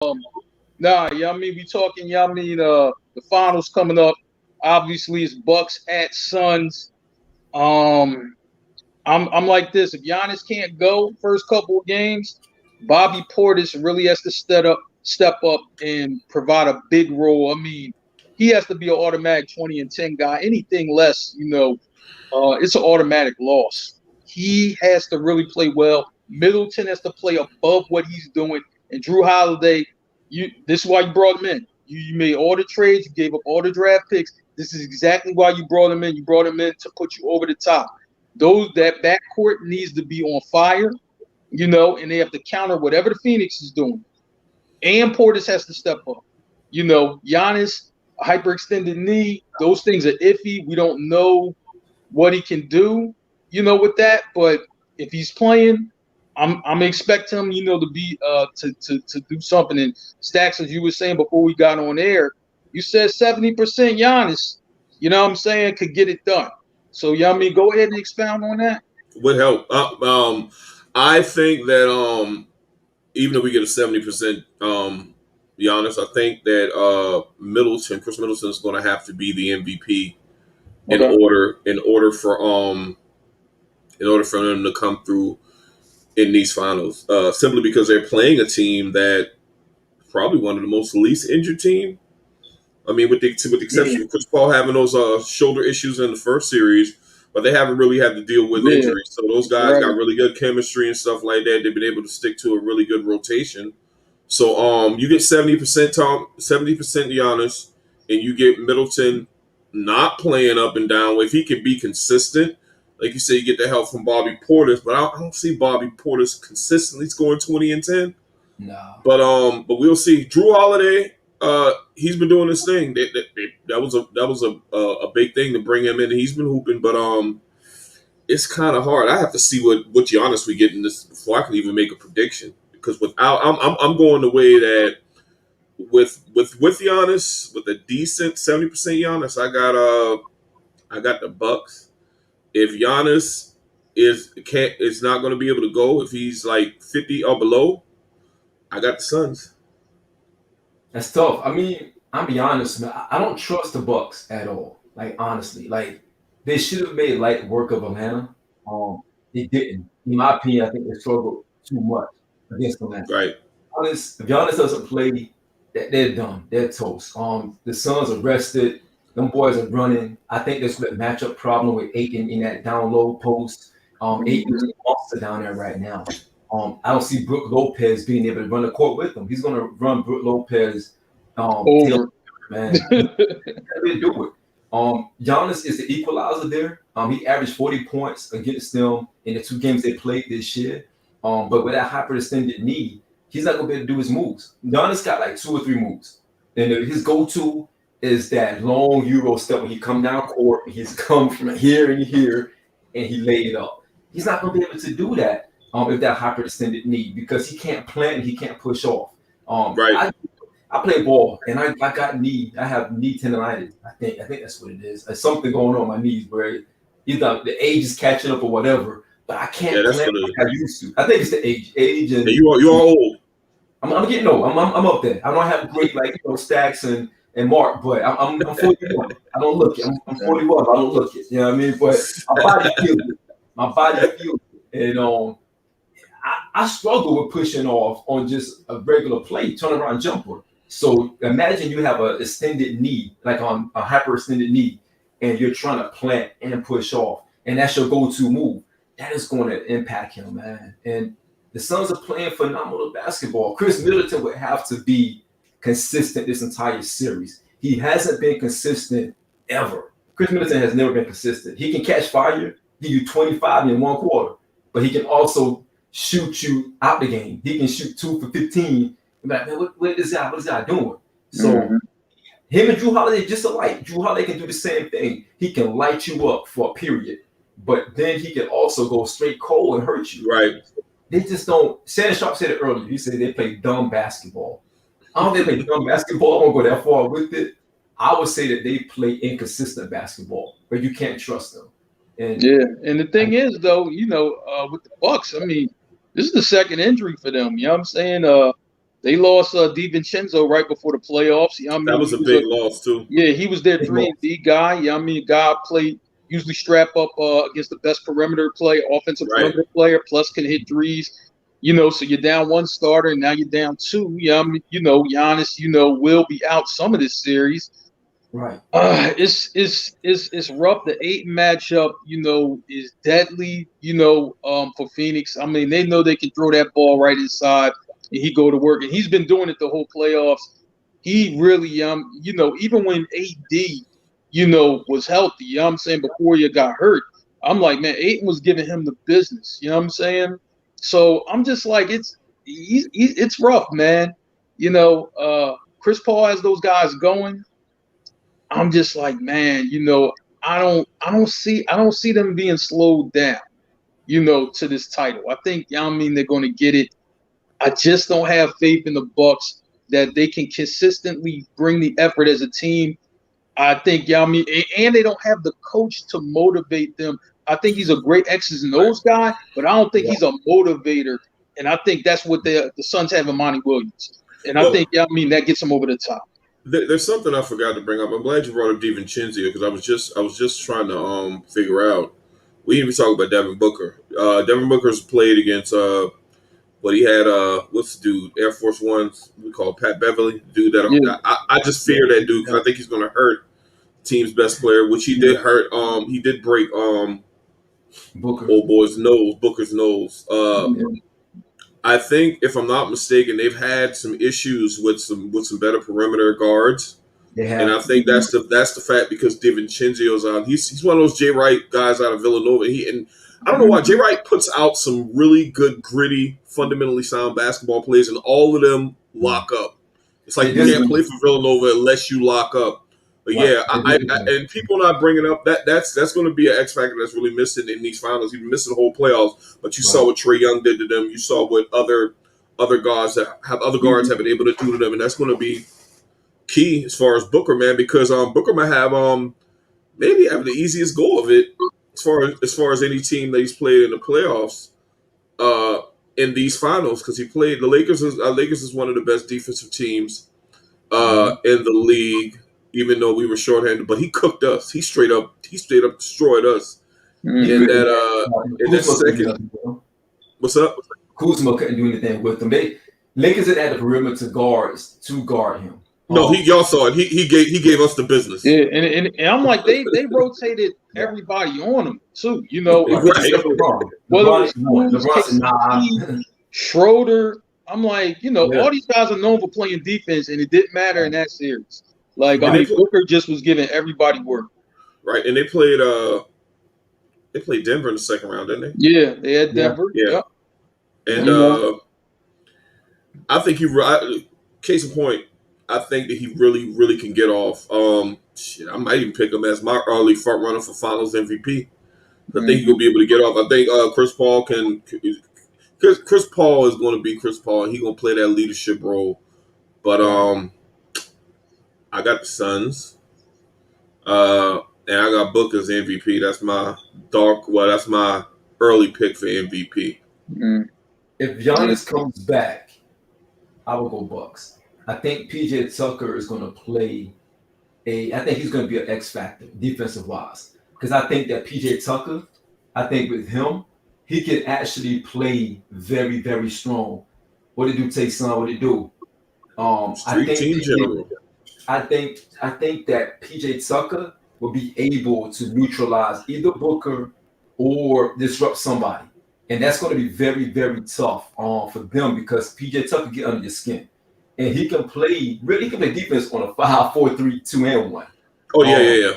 Nah, yeah, I mean we talking. Yeah, I mean the finals coming up. Obviously, it's Bucks at Suns. Um, I'm like this. If Giannis can't go first couple of games, Bobby Portis really has to step up and provide a big role. I mean, he has to be an automatic 20 and 10 guy. Anything less, it's an automatic loss. He has to really play well. Middleton has to play above what he's doing. And Drew Holiday, this is why you brought him in. You made all the trades, you gave up all the draft picks. This is exactly why you brought him in. You brought him in to put you over the top. That backcourt needs to be on fire, and they have to counter whatever the Phoenix is doing. And Portis has to step up. Giannis, a hyperextended knee, those things are iffy. We don't know what he can do, with that. But if he's playing, I'm expecting him, to be to do something. And Stacks, as you were saying before we got on air, you said 70% Giannis, what I'm saying, could get it done. So, go ahead and expound on that. Would help. I think that even if we get a 70%, be honest, I think that Chris Middleton is going to have to be the MVP in Okay. order for them to come through in these finals. Simply because they're playing a team that probably one of the most least injured team. I mean, with the exception of Chris Paul having those shoulder issues in the first series, but they haven't really had to deal with Yeah, injuries. So those guys right. got really good chemistry and stuff like that. They've been able to stick to a really good rotation. So you get 70% Tom, 70% Giannis, and you get Middleton not playing up and down. If he can be consistent, like you say, you get the help from Bobby Portis, but I don't see Bobby Portis consistently scoring 20 and 10. No. But we'll see. Drew Holiday, he's been doing this thing. That was a big thing to bring him in. He's been hooping, but it's kind of hard. I have to see what Giannis we get in this before I can even make a prediction. Because without, I'm going the way that with Giannis, with a decent 70% Giannis, I got the Bucks. If Giannis is not going to be able to go, if he's like 50 or below, I got the Suns. That's tough. I mean, I'm be honest, man. I don't trust the Bucks at all. Like honestly, like they should have made light work of Atlanta. They didn't. In my opinion, I think they struggled too much against Atlanta. Right. If Giannis doesn't play, they're done. They're toast. The Suns are rested. Them boys are running. I think there's a matchup problem with Aiton in that down low post. Aiton is a monster down there right now. I don't see Brook Lopez being able to run the court with him. He's going to run Brook Lopez Over. man. He can't do it. Giannis is the equalizer there. He averaged 40 points against them in the 2 games they played this year. But with that hyperextended knee, he's not going to be able to do his moves. Giannis got like 2 or 3 moves. And his go-to is that long Euro step when he come down court, and he's come from here and here, and he laid it up. He's not going to be able to do that if that hyperextended knee, because he can't plant and he can't push off. Right. I play ball and I got knee. I have knee tendonitis. I think that's what it is. There's something going on my knees where either the age is catching up or whatever. But I can't Yeah, that's plant what it like I used to. I think it's the age, and Hey, you are old. I'm getting old. I'm up there. I don't have great Stacks and Marc, but I'm 41. I don't look it. I'm 41. I don't look it. You know what I mean? But my body feels it. My body feels it. And I struggle with pushing off on just a regular play, turnaround jumper. So imagine you have a extended knee, like on a hyperextended knee, and you're trying to plant and push off, and that's your go-to move. That is going to impact him, man. And the Suns are playing phenomenal basketball. Chris Middleton would have to be consistent this entire series. He hasn't been consistent ever. Chris Middleton has never been consistent. He can catch fire, give you 25 in 1 quarter, but he can also shoot you out the game. He can shoot 2 for 15. Like, man, what is this guy doing? So him and Drew Holiday just alike. Drew Holiday can do the same thing. He can light you up for a period, but then he can also go straight cold and hurt you. Right. They just don't. Shannon Sharp said it earlier. He said they play dumb basketball. I don't think they play dumb basketball. I won't go that far with it. I would say that they play inconsistent basketball, where you can't trust them. And And the thing is, though, with the Bucks, I mean, this is the second injury for them. You know what I'm saying? They lost DiVincenzo right before the playoffs. I That mean, was a big loss too. yeah, he was their Big 3-and-D guy. I mean, guy played usually strap up against the best perimeter play, offensive Right. perimeter player, plus can hit threes. So you're down one starter, and now you're down two. I mean, Giannis, will be out some of this series. Right. It's rough. The 8 matchup, is deadly. For Phoenix. I mean, they know they can throw that ball right inside, and he go to work, and he's been doing it the whole playoffs. He really, even when AD, was healthy, I'm saying before you got hurt, I'm like, man, Aiton was giving him the business. You know what I'm saying? So I'm just like, it's rough, man. Chris Paul has those guys going. I'm just like, man, I don't see them being slowed down, to this title. I think, they're going to get it. I just don't have faith in the Bucks that they can consistently bring the effort as a team. I think, and they don't have the coach to motivate them. I think he's a great X's and O's guy, but I don't think he's a motivator. And I think that's what the Suns have in Monty Williams. And I think, that gets them over the top. There's something I forgot to bring up. I'm glad you brought up DiVincenzo because I was just trying to figure out. We didn't even talk about Devin Booker. Devin Booker's played against but he had what's the dude? Air Force Ones. We call Pat Beverly. Dude that I just fear that dude because I think he's going to hurt team's best player, which he did hurt. He did break Booker. Booker's nose. I think, if I'm not mistaken, they've had some issues with some better perimeter guards. And I think that's the fact because DiVincenzo's out. He's one of those Jay Wright guys out of Villanova. And I don't know why Jay Wright puts out some really good, gritty, fundamentally sound basketball plays, and all of them lock up. It's like you can't play for Villanova unless you lock up. But yeah, and people not bringing up that's going to be an X factor that's really missing in these finals. You've been missing the whole playoffs, but you saw what Trae Young did to them. You saw what other guards have been able to do to them, and that's going to be key as far as Booker, man, because Booker might have maybe have the easiest goal of it as far as any team that he's played in the playoffs in these finals because he played the Lakers. Lakers is one of the best defensive teams in the league. Even though we were shorthanded, but he cooked us. He straight up destroyed us. In that second, what's up? Kuzma couldn't do anything with them. Lakers had the perimeter guards to guard him. No, y'all saw it. He gave us the business. Yeah, and I'm like they rotated everybody on him too. LeBron, Schroeder. I'm like, all these guys are known for playing defense, and it didn't matter in that series. Like, Booker just was giving everybody work. Right, and they played Denver in the second round, didn't they? Yeah, they had Denver. Yeah. And I think case in point, I think that he really, really can get off. I might even pick him as my early front runner for Finals MVP. I think he'll be able to get off. I think Chris Paul Chris Paul is going to be Chris Paul, and he's going to play that leadership role. But I got the Suns, and I got Booker as MVP. That's my that's my early pick for MVP. If Giannis comes back, I will go Bucks. I think PJ Tucker is going to play I think he's going to be an X factor defensive wise because I think that PJ Tucker, I think with him, he can actually play very, very strong. What did you say, son? What did it do? I think that PJ Tucker will be able to neutralize either Booker or disrupt somebody. And that's going to be very, very tough for them because PJ Tucker get under your skin. And he can play defense on a 5, 4, 3, 2, and 1. Oh, yeah.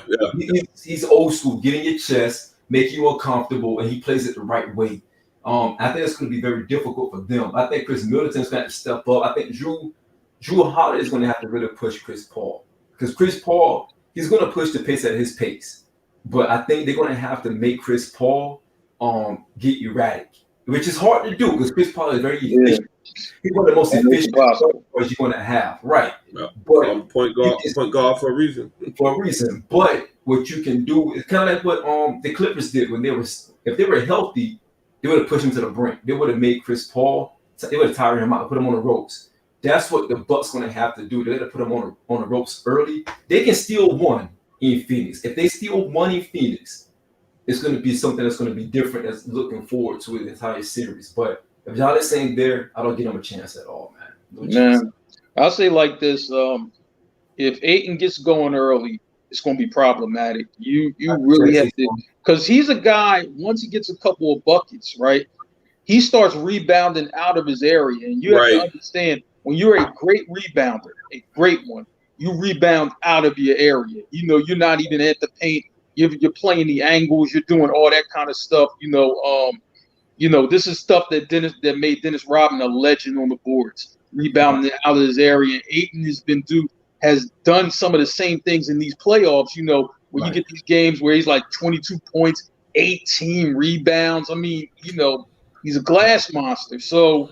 He's old school, get in your chest, make you uncomfortable, and he plays it the right way. I think it's going to be very difficult for them. I think Chris Middleton's going to have to step up. I think Drew Holiday is going to have to really push Chris Paul because Chris Paul, he's going to push the pace at his pace. But I think they're going to have to make Chris Paul get erratic, which is hard to do because Chris Paul is very efficient. He's one of the most efficient players you're going to have, right? Yeah. But point guard for a reason. But what you can do is kind of like what the Clippers did when if they were healthy, they would have pushed him to the brink. They would have made Chris Paul. They would have tired him out, put him on the ropes. That's what the Bucks going to have to do. They're going to put them on the ropes early. They can steal one in Phoenix. If they steal one in Phoenix, it's going to be something that's going to be different. That's looking forward to the entire series. But if Giannis ain't there, I don't give them a chance at all, man. No chance. I'll say like this: if Ayton gets going early, it's going to be problematic. You really have to, because he's a guy. Once he gets a couple of buckets, right, he starts rebounding out of his area, and you have to understand when you're a great rebounder, a great one, you rebound out of your area. You know, you're not even at the paint. You're playing the angles. You're doing all that kind of stuff. This is stuff that made Dennis Rodman a legend on the boards, rebounding out of his area. And Ayton has done some of the same things in these playoffs. Where you get these games where he's like 22 points, 18 rebounds. I mean, he's a glass monster. So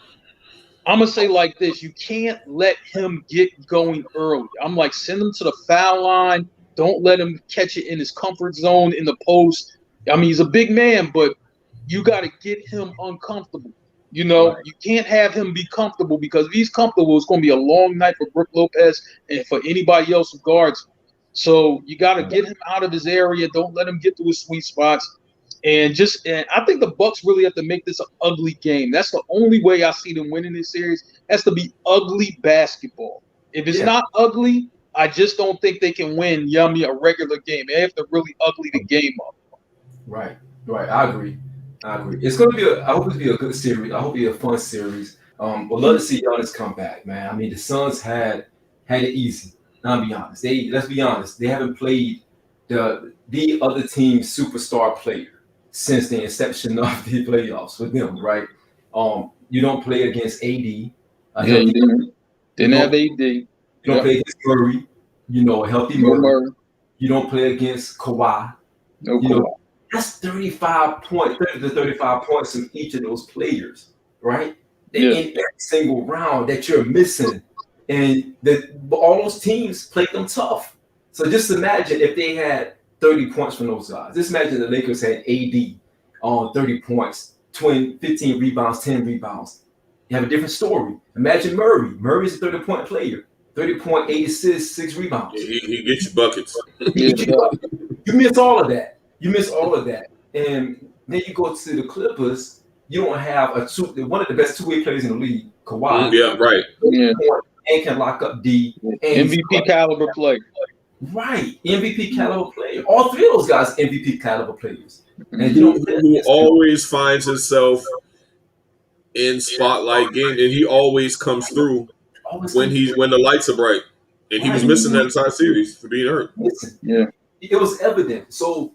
I'm going to say like this. You can't let him get going early. I'm like, send him to the foul line. Don't let him catch it in his comfort zone in the post. I mean, he's a big man, but you got to get him uncomfortable. You can't have him be comfortable, because if he's comfortable, it's going to be a long night for Brook Lopez and for anybody else who guards him. So you got to get him out of his area. Don't let him get to his sweet spots. And I think the Bucks really have to make this an ugly game. That's the only way I see them winning this series. It has to be ugly basketball. If it's not ugly, I just don't think they can win a regular game. They have to really ugly the game up. Right. I agree. It's going to be I hope it'll be a good series. I hope it'll be a fun series. Would love to see Giannis come back, man. I mean, the Suns had it easy. I'll be honest. Let's be honest. They haven't played the other team's superstar player since the inception of the playoffs with them, right? You don't play against AD. You didn't have AD. You don't play against Murray. A healthy Murray. You don't play against Kawhi. Kawhi. That's 35 points, 30 to 35 points from each of those players, right? In every single round that you're missing. And all those teams played them tough. So just imagine if they had 30 points from those guys. Just imagine the Lakers had AD on 30 points, 15 rebounds, 10 rebounds. You have a different story. Imagine Murray. Murray's a 30-point player. 30 point, 8 assists, 6 rebounds. He gets you buckets. You miss all of that. And then you go to the Clippers, you don't have one of the best two-way players in the league, Kawhi. Yeah, right. And can lock up D. MVP caliber player. Right. MVP caliber player. All three of those guys MVP caliber players. And who always finds himself in spotlight game, and he always comes through when the lights are bright. And he was missing that entire series for being hurt. It was evident. So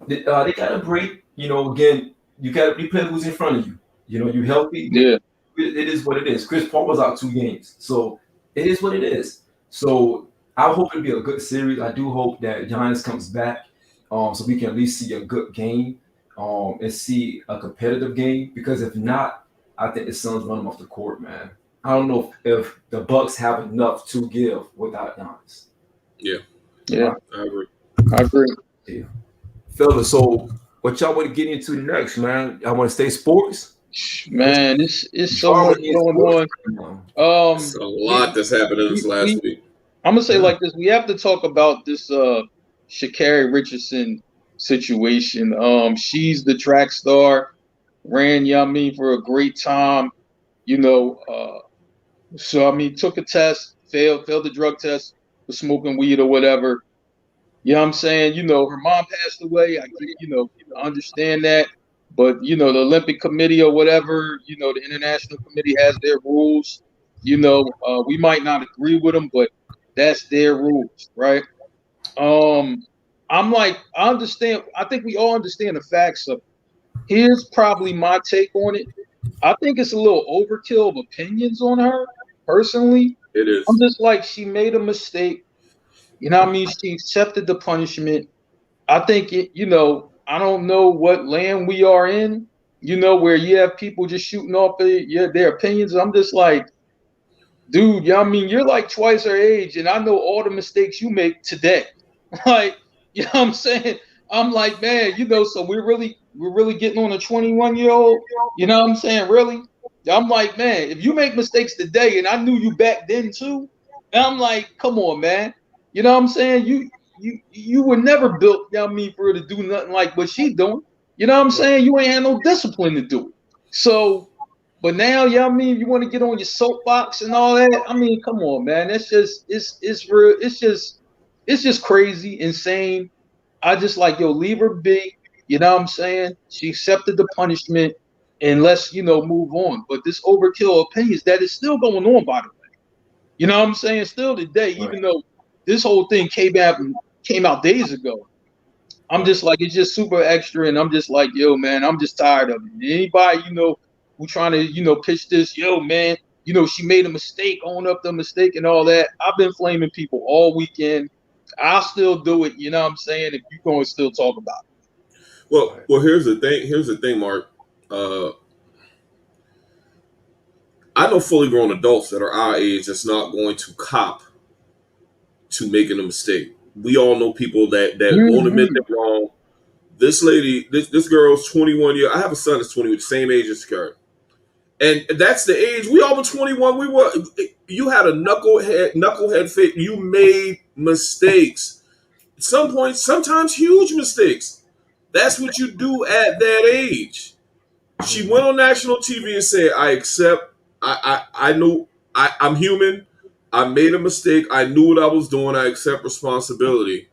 they got to break. Again, you play who's in front of you. You healthy. Yeah. It is what it is. Chris Paul was out 2 games. So it is what it is. So I hope it'll be a good series. I do hope that Giannis comes back so we can at least see a good game and see a competitive game. Because if not, I think the Suns run them off the court, man. I don't know if the Bucks have enough to give without Giannis. Yeah. I agree. Yeah. Fellas, so what y'all want to get into next, man? Y'all want to stay sports? Man, it's so much going on. It's a lot that's happened in this last week. I'm gonna say like this: we have to talk about this Sha'Carri Richardson situation. She's the track star, ran for a great time, so took a test, failed the drug test for smoking weed or whatever. You know what I'm saying? Her mom passed away. I understand that. But, the Olympic Committee or whatever, the International Committee has their rules. We might not agree with them, but that's their rules, right? I'm like, I understand. I think we all understand the facts of it. Here's probably my take on it. I think it's a little overkill of opinions on her, personally. It is. I'm just like, she made a mistake. She accepted the punishment. I think I don't know what land we are in, where you have people just shooting off their opinions. I'm just like, dude, you're like twice her age, and I know all the mistakes you make today. Like, you know what I'm saying? I'm like, man, so we're really getting on a 21-year-old. You know what I'm saying? Really? I'm like, man, if you make mistakes today, and I knew you back then too, and I'm like, come on, man. You know what I'm saying? You were never built, you know what I mean, for her to do nothing like what she doing. You know what I'm saying? You ain't had no discipline to do it. So, but now, you know what I mean, you want to get on your soapbox and all that. I mean, come on, man. That's just it's real, it's just crazy, insane. I just like, yo, leave her be. You know what I'm saying? She accepted the punishment and let's, move on. But this overkill opinions that is still going on, by the way. You know what I'm saying? Still today, Right. even though this whole thing came out days ago. I'm just like, it's just super extra, and I'm just like, yo, man, I'm just tired of it. Anybody, who trying to, pitch this, yo, man, she made a mistake, own up the mistake and all that. I've been flaming people all weekend. I'll still do it, you know what I'm saying, if you're going to still talk about it. Well, here's the thing. Here's the thing, Mark. Uh, I know fully grown adults that are our age that's not going to cop to making a mistake. We all know people that won't admit Mm-hmm. they're wrong. This lady, this girl's 21 years. I have a son that's 20, the same age as Kurt. And that's the age. We all were 21. You had a knucklehead fit. You made mistakes. At some point, sometimes huge mistakes. That's what you do at that age. She went on national TV and said, I accept, I know I'm human. I made a mistake. I knew what I was doing. I accept responsibility.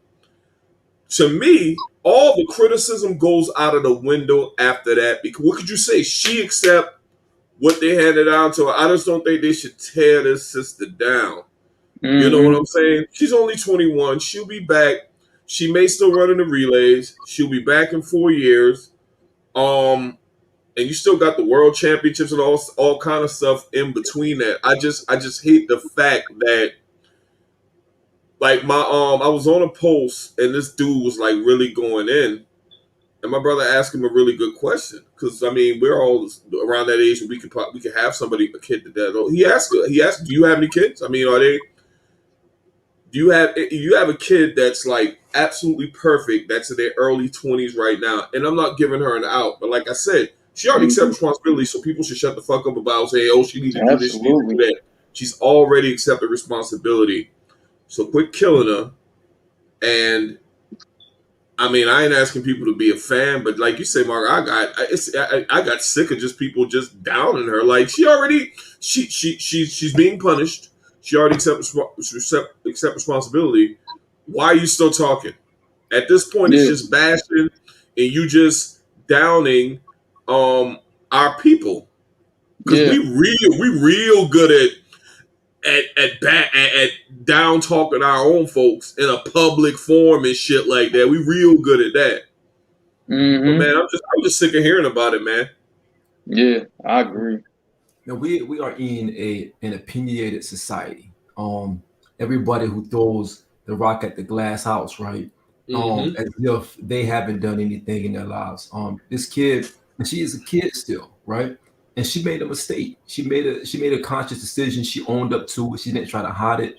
To me, all the criticism goes out of the window after that. Because what could you say? She accept what they handed down to her. I just don't think they should tear this sister down. You know what I'm saying? She's only 21. She'll be back. She may still run in the relays. She'll be back in 4 years. And you still got the world championships and all kind of stuff in between that. I just hate the fact that, like, I was on a post and this dude was like really going in, and my brother asked him a really good question, because I mean we're all around that age and we could have somebody, a kid that he asked, do you have any kids? I mean, do you have a kid that's like absolutely perfect, that's in their early 20s right now? And I'm not giving her an out, but like I said, she already accepted responsibility, so people should shut the fuck up about saying, oh, she need to do this, she need to do that. She's already accepted responsibility. So quit killing her. And I mean, I ain't asking people to be a fan, but like you say, Mark, I got sick of just people just downing her. Like, she's being punished. She already accept responsibility. Why are you still talking? At this point, it's just bashing and you just downing our people, because we real good at down talking our own folks in a public forum and shit like that. We real good at that. But man, I'm just sick of hearing about it, man. Yeah, I agree. Now we are in an opinionated society. Everybody who throws the rock at the glass house, right? As if they haven't done anything in their lives. This kid, and she is a kid still, right? And she made a mistake. She made a conscious decision. She owned up to it. She didn't try to hide it.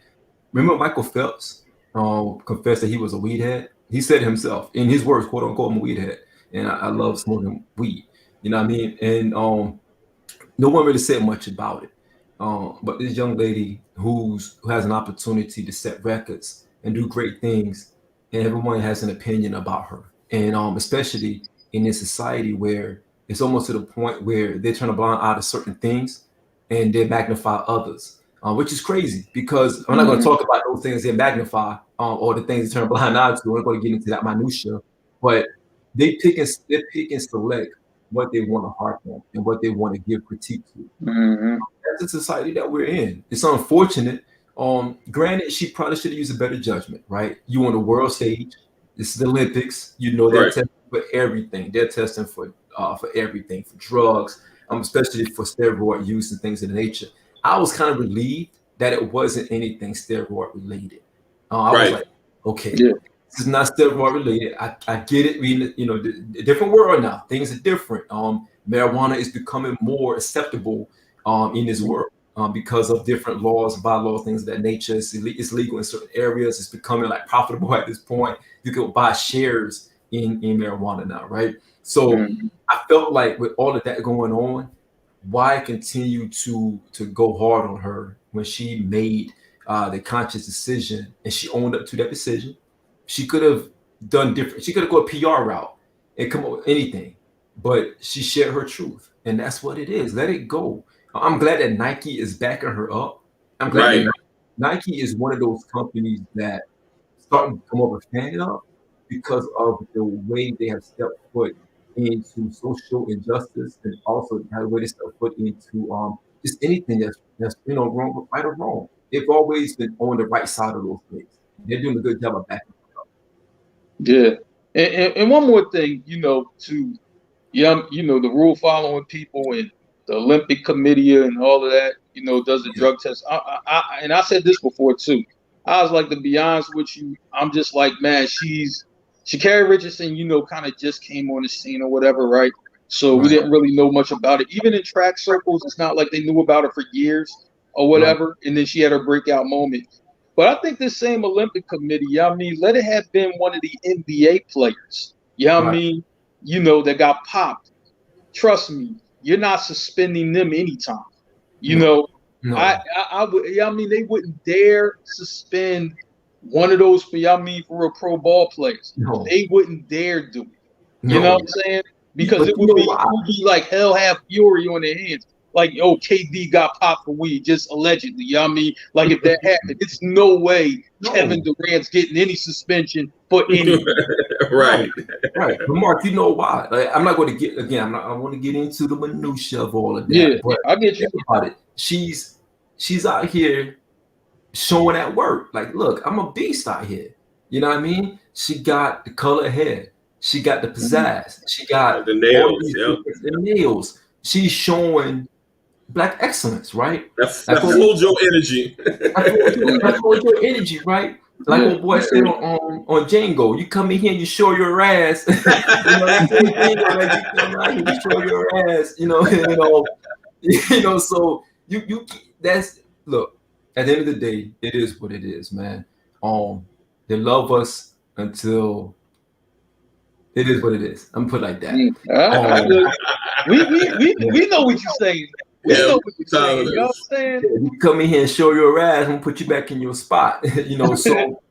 Remember Michael Phelps confessed that he was a weed head? He said himself, in his words, quote unquote, I'm a weed head. And I love smoking weed. You know what I mean? And no one really said much about it. But this young lady who has an opportunity to set records and do great things, and everyone has an opinion about her. And especially in this society where it's almost to the point where they turn a blind eye to certain things and they magnify others, which is crazy, because I'm not going to talk about those things they magnify or the things they turn a blind eye to. I'm not going to get into that minutia, but they pick and select what they want to harp on and what they want to give critique to. That's the society that we're in. It's unfortunate. Granted, she probably should have used a better judgment, right? You on the world stage. This is the Olympics. You know they're testing for everything. They're testing for everything, for drugs, especially for steroid use and things of the nature. I was kind of relieved that it wasn't anything steroid related. I was like, okay, this is not steroid related. I get it. The different world now. Things are different. Marijuana is becoming more acceptable in this world because of different laws, bylaws, things of that nature. It's legal in certain areas. It's becoming like profitable at this point. You can buy shares in marijuana now, right? So I felt like with all of that going on, why continue to go hard on her when she made the conscious decision and she owned up to that decision? She could have done different. She could have gone a PR route and come up with anything, but she shared her truth, and that's what it is. Let it go. I'm glad that Nike is backing her up. I'm glad Right. that Nike is one of those companies that starting to come over fan up because of the way they have stepped foot into social injustice and also the way they step foot into just anything that's wrong, right or wrong. They've always been on the right side of those things. They're doing a good job of backing. Yeah. And one more thing, to the rule following people and the Olympic Committee and all of that, does the drug test. And I said this before too. I was like, to be honest with you, I'm just like, man, Sha'Carri Richardson, kind of just came on the scene or whatever, right? So we Right. didn't really know much about it. Even in track circles, it's not like they knew about it for years or whatever. And then she had her breakout moment. But I think this same Olympic Committee, let it have been one of the NBA players, Right. that got popped. Trust me, you're not suspending them anytime. No. No. I would. They wouldn't dare suspend one of those for a pro ball players. No. They wouldn't dare do it. No. You know what I'm saying? Because But it would be like hell have fury on their hands. Like, KD got popped for weed, just allegedly. Like if that happened, it's no way Kevin Durant's getting any suspension for anything. Right. Right. But Mark, you know why? Like, I'm not going to get again. I want to get into the minutia of all of that. Yeah, but I get you. Think about it. She's out here showing at work. Like, look, I'm a beast out here. You know what I mean? She got the color hair. She got the pizzazz. She got the nails. The nails. She's showing Black excellence, right? That's full Joe energy. That's full Joe energy, right? Like old boy said on Django, you come in here and you show your ass. You come out here, you show your ass. So you that's look. At the end of the day, it is what it is, man. They love us until it is what it is. I'm put like that. We know what you're saying. We know what you're saying. You know what I'm saying? You come in here and show your ass, I'm gonna put you back in your spot. So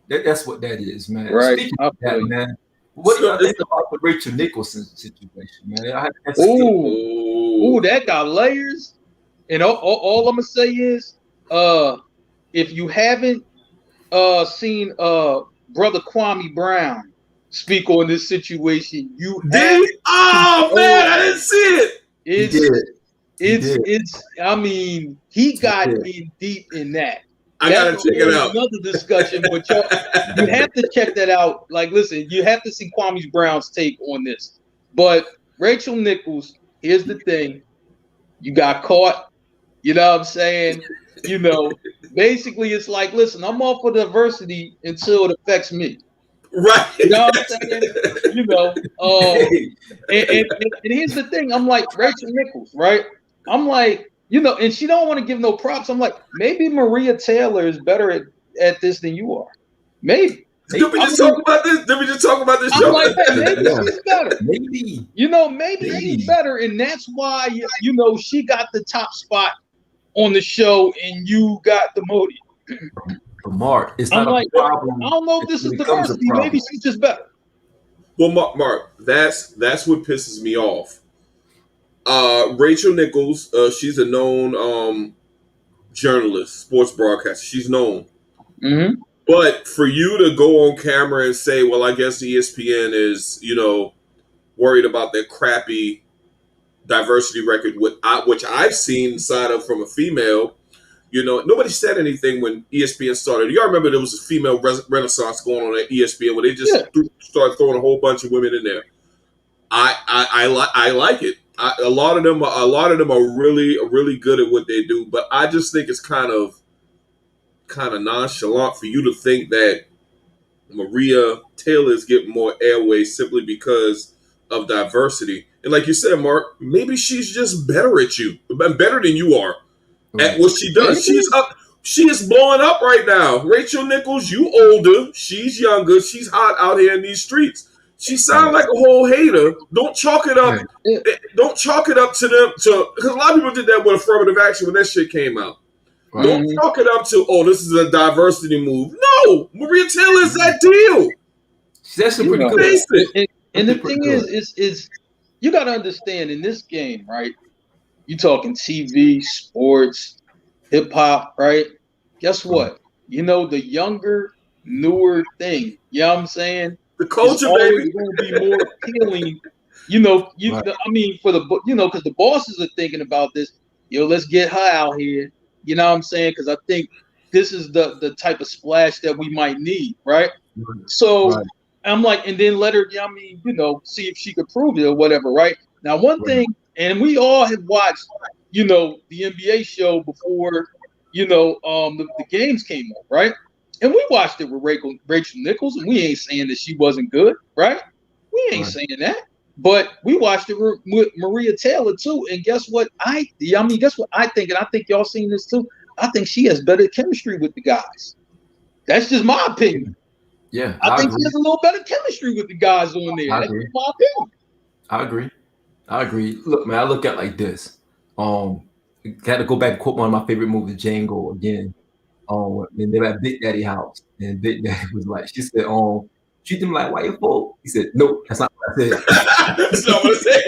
that's what that is, man. Right. Speaking of that, man, what do you think about the Rachel Nicholson situation, man? Ooh, that got layers. And all I'm gonna say is, if you haven't seen brother Kwame Brown speak on this situation, you have. Oh man, I didn't see it. He got in deep in that. I gotta check it out. Another discussion, but you have to check that out. Like, listen, you have to see Kwame Brown's take on this. But Rachel Nichols, here's the thing: you got caught. You know what I'm saying? Basically, it's like, listen, I'm all for diversity until it affects me. Right. You know what I'm saying? And here's the thing. I'm like, Rachel Nichols, right? I'm like, and she don't want to give no props. I'm like, maybe Maria Taylor is better at this than you are. Maybe. Did we just talk about this? I'm like, maybe she's better. Maybe. Maybe she's better. And that's why, she got the top spot on the show and you got the Modi. Mark, it's not a problem. I don't know if this is diversity. Maybe she's just better. Well, Mark, that's what pisses me off. Rachel Nichols, she's a known journalist, sports broadcaster. She's known. Mm-hmm. But for you to go on camera and say, well, I guess ESPN is, worried about their crappy diversity record, which I've seen side of from a female. Nobody said anything when ESPN started. Y'all remember there was a female renaissance going on at ESPN where they just started throwing a whole bunch of women in there. I like it. A lot of them are really good at what they do, but I just think it's kind of nonchalant for you to think that Maria Taylor is getting more airways simply because of diversity. And like you said, Mark, maybe she's just better than you are at what she does. She is blowing up right now. Rachel Nichols, you older, she's younger, she's hot out here in these streets. She sounded like a whole hater. Don't chalk it up. Yeah. Don't chalk it up to them because a lot of people did that with affirmative action when that shit came out. Right. Don't chalk it up to this is a diversity move. No, Maria Taylor is that deal. She's actually pretty good. Basic. And the thing is you got to understand in this game, right? You talking TV, sports, hip hop, right? Guess what? You know, the younger, newer thing, you know what I'm saying? The culture, baby. Going to be more appealing. You know, Right. I mean, because the bosses are thinking about this. Let's get her out here. You know what I'm saying? Because I think this is the type of splash that we might need, right? So Right. I'm like, and then let her, see if she could prove it or whatever, right? Now, one thing, and we all have watched, the NBA show before, the games came on, right? And we watched it with Rachel Nichols, and we ain't saying that she wasn't good, right? We ain't saying that. But we watched it with Maria Taylor too, and guess what? Guess what I think, and I think y'all seen this too. I think she has better chemistry with the guys. That's just my opinion. Yeah, I think she has a little better chemistry with the guys on there. That's just my opinion. I agree. Look, man, I look at it like this. Got to go back and quote one of my favorite movies, Django, again. And they were at Big Daddy house, and Big Daddy was like, she said, treat them like white folk. He said, nope, that's not what I said. That's not what I said.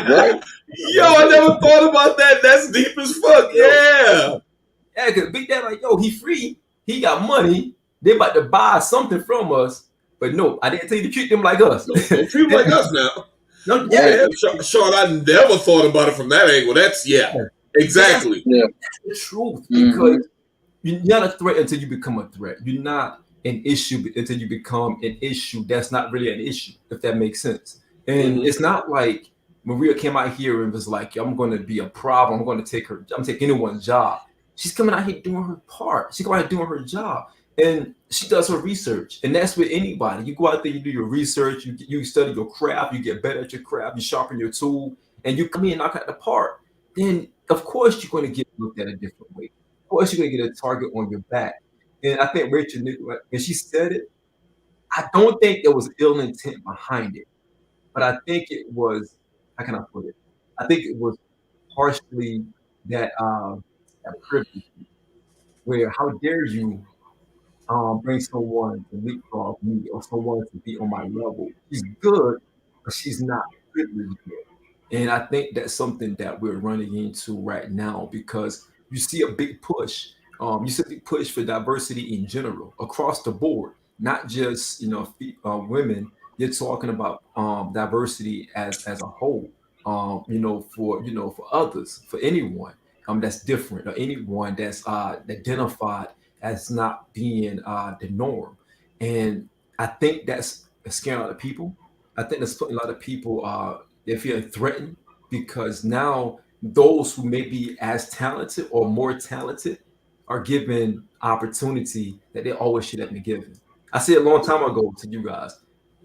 Right? Yo, I never thought about that. That's deep as fuck. Yeah. Yeah, because Big Daddy like, yo, he free. He got money. They about to buy something from us. But no, I didn't tell you to treat them like us. No, don't treat them like us now. No, Shawn, I never thought about it from that angle. That's exactly. Yeah. That's the truth. Because you're not a threat until you become a threat. You're not an issue until you become an issue that's not really an issue, if that makes sense. And it's not like Maria came out here and was like, I'm going to be a problem. I'm going to take anyone's job. She's coming out here doing her part. She's going out here doing her job. And she does her research. And that's with anybody. You go out there, you do your research, you study your craft, you get better at your craft, you sharpen your tool, and you come in and knock out the part. Then, of course, you're going to get looked at a different way. Of course, you're going to get a target on your back. And I think Rachel Nichols, when she said it, I don't think there was ill intent behind it. But I think it was, how can I put it? I think it was partially that privilege, where how dare you bring someone to leapfrog me or someone to be on my level. She's good, but she's not privileged yet. And I think that's something that we're running into right now because you see a big push. You see a big push for diversity in general across the board, not just women. You're talking about diversity as a whole. For others, for anyone that's different or anyone that's identified as not being the norm. And I think that's scaring a lot of people. I think that's putting a lot of people, they're feeling threatened because now those who may be as talented or more talented are given opportunity that they always should have been given. I said a long time ago to you guys,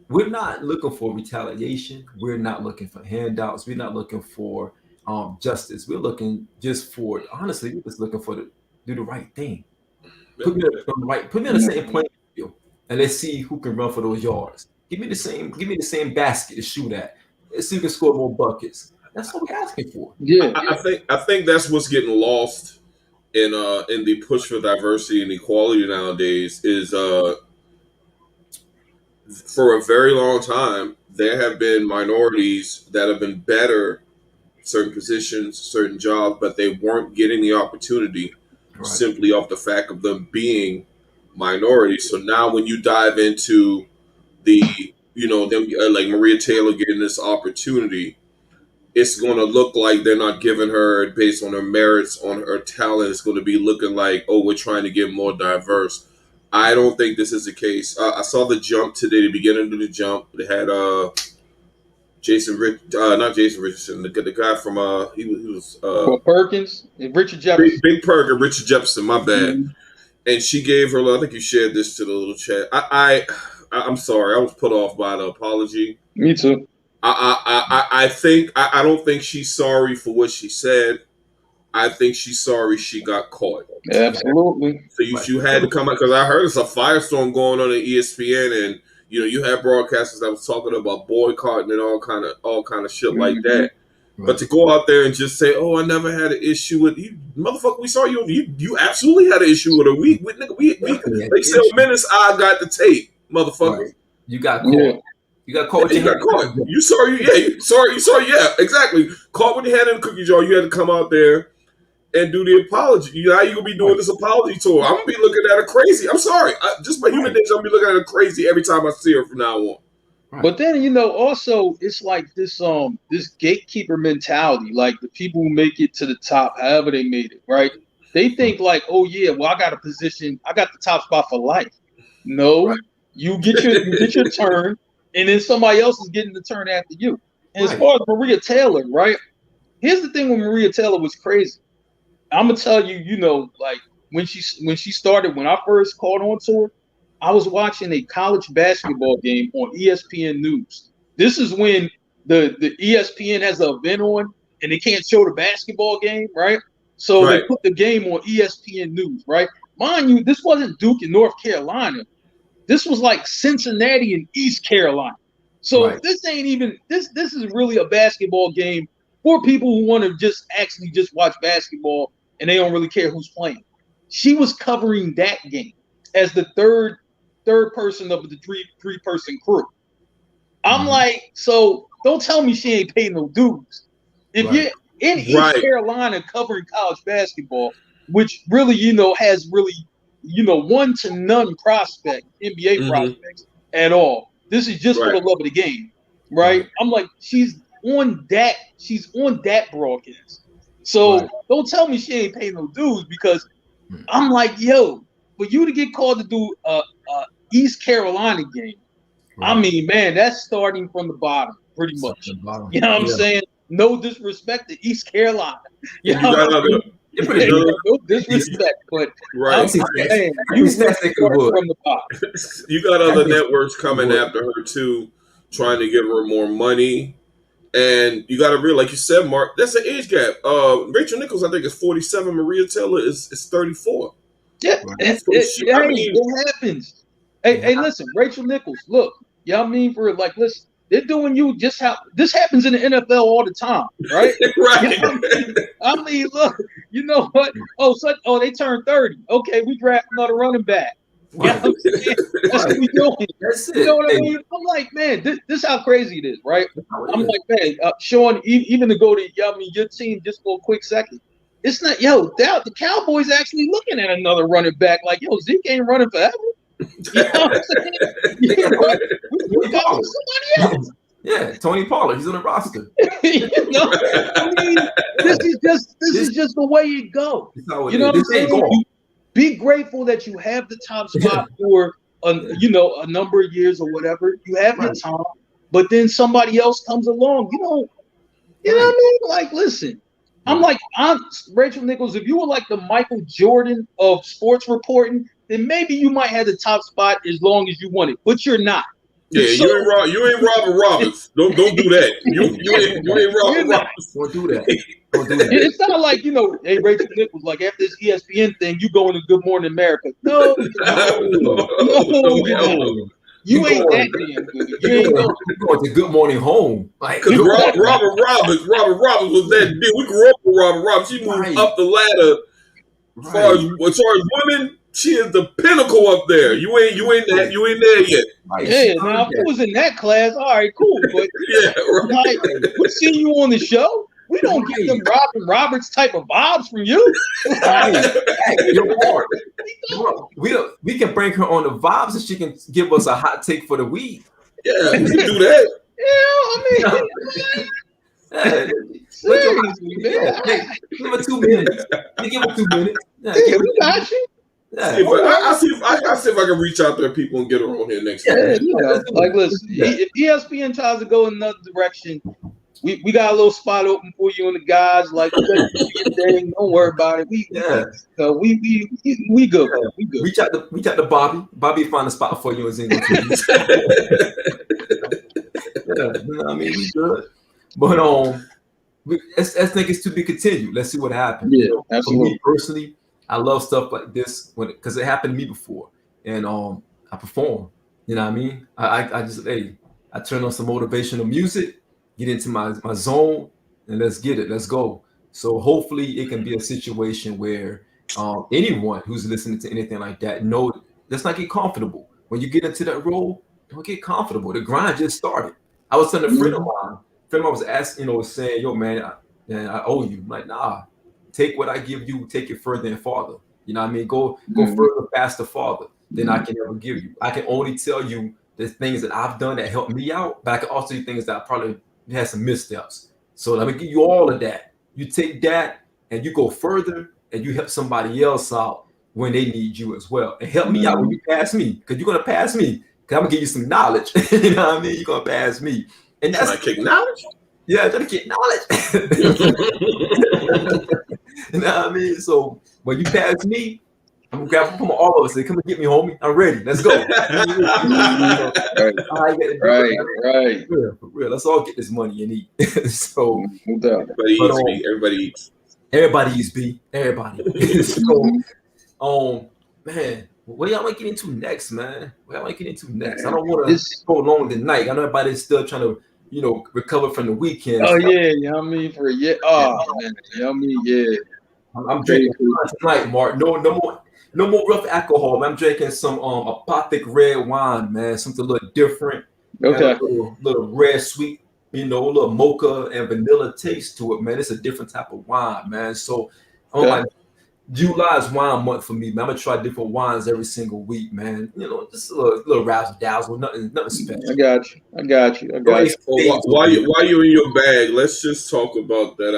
we're not looking for retaliation. We're not looking for handouts. We're not looking for justice. We're looking just for, honestly, we're just looking for do the right thing. Put me in the same playing field, and let's see who can run for those yards. Give me the same basket to shoot at. Let's see who can score more buckets. That's what we're asking for. Yeah, I think that's what's getting lost in the push for diversity and equality nowadays is for a very long time there have been minorities that have been better certain positions, certain jobs, but they weren't getting the opportunity. Right. Simply off the fact of them being minorities. So now when you dive into the, them like Maria Taylor getting this opportunity, it's going to look like they're not giving her based on her merits, on her talent. It's going to be looking like, we're trying to get more diverse. I don't think this is the case. I saw the jump today, the beginning of the jump. They had not Jason Richardson, the guy from he was Perkins, Richard Jefferson, Big Perker, Richard Jefferson. My bad. And she gave her. I think you shared this to the little chat. I'm sorry, I was put off by the apology. Me too. I don't think she's sorry for what she said. I think she's sorry she got caught. Absolutely. So you had to come out, because I heard it's a firestorm going on at ESPN, and you had broadcasters that was talking about boycotting and all kind of shit like that. But to go out there and just say, "Oh, I never had an issue with you, motherfucker," we saw you. You absolutely had an issue with her. We they said, "Menace, I got the tape, motherfucker." Right. You got caught. Yeah. You got caught. You got caught. You sorry? Yeah, exactly. Caught with your hand in the cookie jar. You had to come out there and do the apology. How you gonna be doing this apology tour? I'm gonna be looking at her crazy. I'm sorry. Just my human nature, I'm gonna be looking at her crazy every time I see her from now on. Right. But then also it's like this this gatekeeper mentality. Like the people who make it to the top, however they made it, right? They think like, oh yeah, well I got a position, I got the top spot for life. No, you get your turn, and then somebody else is getting the turn after you. And as far as Maria Taylor, right? Here's the thing: when Maria Taylor was crazy, I'm gonna tell you, like when she started, when I first caught on to her, I was watching a college basketball game on ESPN News. This is when the ESPN has an event on and they can't show the basketball game, right? So they put the game on ESPN News, right? Mind you, this wasn't Duke in North Carolina. This was like Cincinnati and East Carolina. So this ain't even this is really a basketball game for people who want to just watch basketball and they don't really care who's playing. She was covering that game as the third person of the three person crew. I'm like, so don't tell me she ain't paying no dues. If you're in East Carolina covering college basketball, which really, has really, one to none prospect, NBA prospects at all. This is just for the love of the game, right? I'm like, she's on that broadcast. So don't tell me she ain't paying no dues, because I'm like, yo, for you to get called to do a East Carolina game, I mean, man, that's starting from the bottom, pretty much. You know what I'm saying? No disrespect to East Carolina. No disrespect, but I'm saying, you starting from the bottom. You got other networks coming after her too, trying to give her more money. And you got to realize, like you said, Mark, that's an age gap. Rachel Nichols, I think, is 47. Maria Taylor is 34. Yeah, it happens. Hey, listen, Rachel Nichols, look, listen, they're doing you just how this happens in the NFL all the time, right? I mean, look, you know what? They turned 30. Okay, we draft another running back. That's what we doing. That's it. You know what I mean? I'm like, man, this is how crazy it is, right? I'm like, man, Shawn, even to go to your team just for a quick second. It's not, the Cowboys actually looking at another running back like, Zeke ain't running forever. You know what I'm saying? We got somebody else. Yeah, Tony Pollard, he's on the roster. I mean, this is just the way it goes. You know what I'm saying? Be grateful that you have the top spot for a number of years or whatever. You have your time, but then somebody else comes along. You know what I mean? Like, listen. I'm Rachel Nichols. If you were like the Michael Jordan of sports reporting, then maybe you might have the top spot as long as you want it, but you're not. Yeah, you ain't Robert Roberts. Don't do that. You ain't Robert Roberts. Don't do that. Don't do that. It's not like, hey, Rachel Nichols, like after this ESPN thing, you going to Good Morning America. No. You ain't that damn good. You ain't going to Good Morning Home. Like Robert Roberts was that dude. We grew up with Robert Roberts. She moved up the ladder. As far as women, she is the pinnacle up there. You ain't there yet. Yeah, now if it was in that class, all right, cool. But we see you on the show. We don't get them Robin Roberts type of vibes from you. We can bring her on the vibes and she can give us a hot take for the week. Yeah, we can do that. Seriously, man. Give her 2 minutes. Give her 2 minutes. We got you. I'll see if I can reach out to people and get her on here next time. Like, listen, if ESPN tries to go in another direction, we got a little spot open for you and the guys. Like, don't worry about it. We good. We good. Reach out to Bobby. Bobby find a spot for you in Zingo. I mean, we good. But I think it's to be continued. Let's see what happens. Yeah, You know, for absolutely. me personally, I love stuff like this because it happened to me before, and I perform. You know what I mean? I just I turn on some motivational music, get into my zone, and let's get it. Let's go. So hopefully it can be a situation where anyone who's listening to anything like that know let's not get comfortable. When you get into that role, don't get comfortable. The grind just started. I was telling a friend of Mhm. mine. Friend of mine was asking, you know, was saying, "Yo, man, I owe you." I'm like, nah, take what I give you, take it further and farther. You know what I mean? Go Mhm. further, faster, farther than I can ever give you. I can only tell you the things that I've done that helped me out, but I can also do things that I probably had some missteps. So let me give you all of that. You take that and you go further and you help somebody else out when they need you as well. And help me out when Mhm. you pass me, because you're gonna pass me. Cause I'm gonna give you some knowledge. You know what I mean? You're gonna pass me. And that's Trying to kick knowledge. yeah, trying to get knowledge. You know what I mean? So when you pass me, I'm gonna grab from all of us. Say, come and get me, homie. I'm ready. Let's go. Mhm. So Right, I got to do it, right, man. right. For real, for real. Let's all get this money and eat. So, No doubt. Everybody but eats me. Everybody eats. everybody use B. Everybody. So, Mhm. man, what y'all might get into next, man? What y'all might get into next? I Man, don't want to this. go long tonight. I know everybody's still trying to, recover from the weekend and Oh stuff. yeah, you know what I mean? For yeah. Oh man, you know what I mean? Yeah. I'm Hey, drinking wine tonight, Mark. No more rough alcohol. Man. I'm drinking some apothic red wine, man. Something a little different. Got a okay. little red sweet, a little mocha and vanilla taste to it, man. It's a different type of wine, man. So I'm Okay. like, July is wine month for me, man. I'm gonna try different wines every single week, man. Just a little razzle dazzle, nothing I special. got you. I got you. I Go got ahead, you. Well, fades over here. while you're in your bag, let's just talk about that.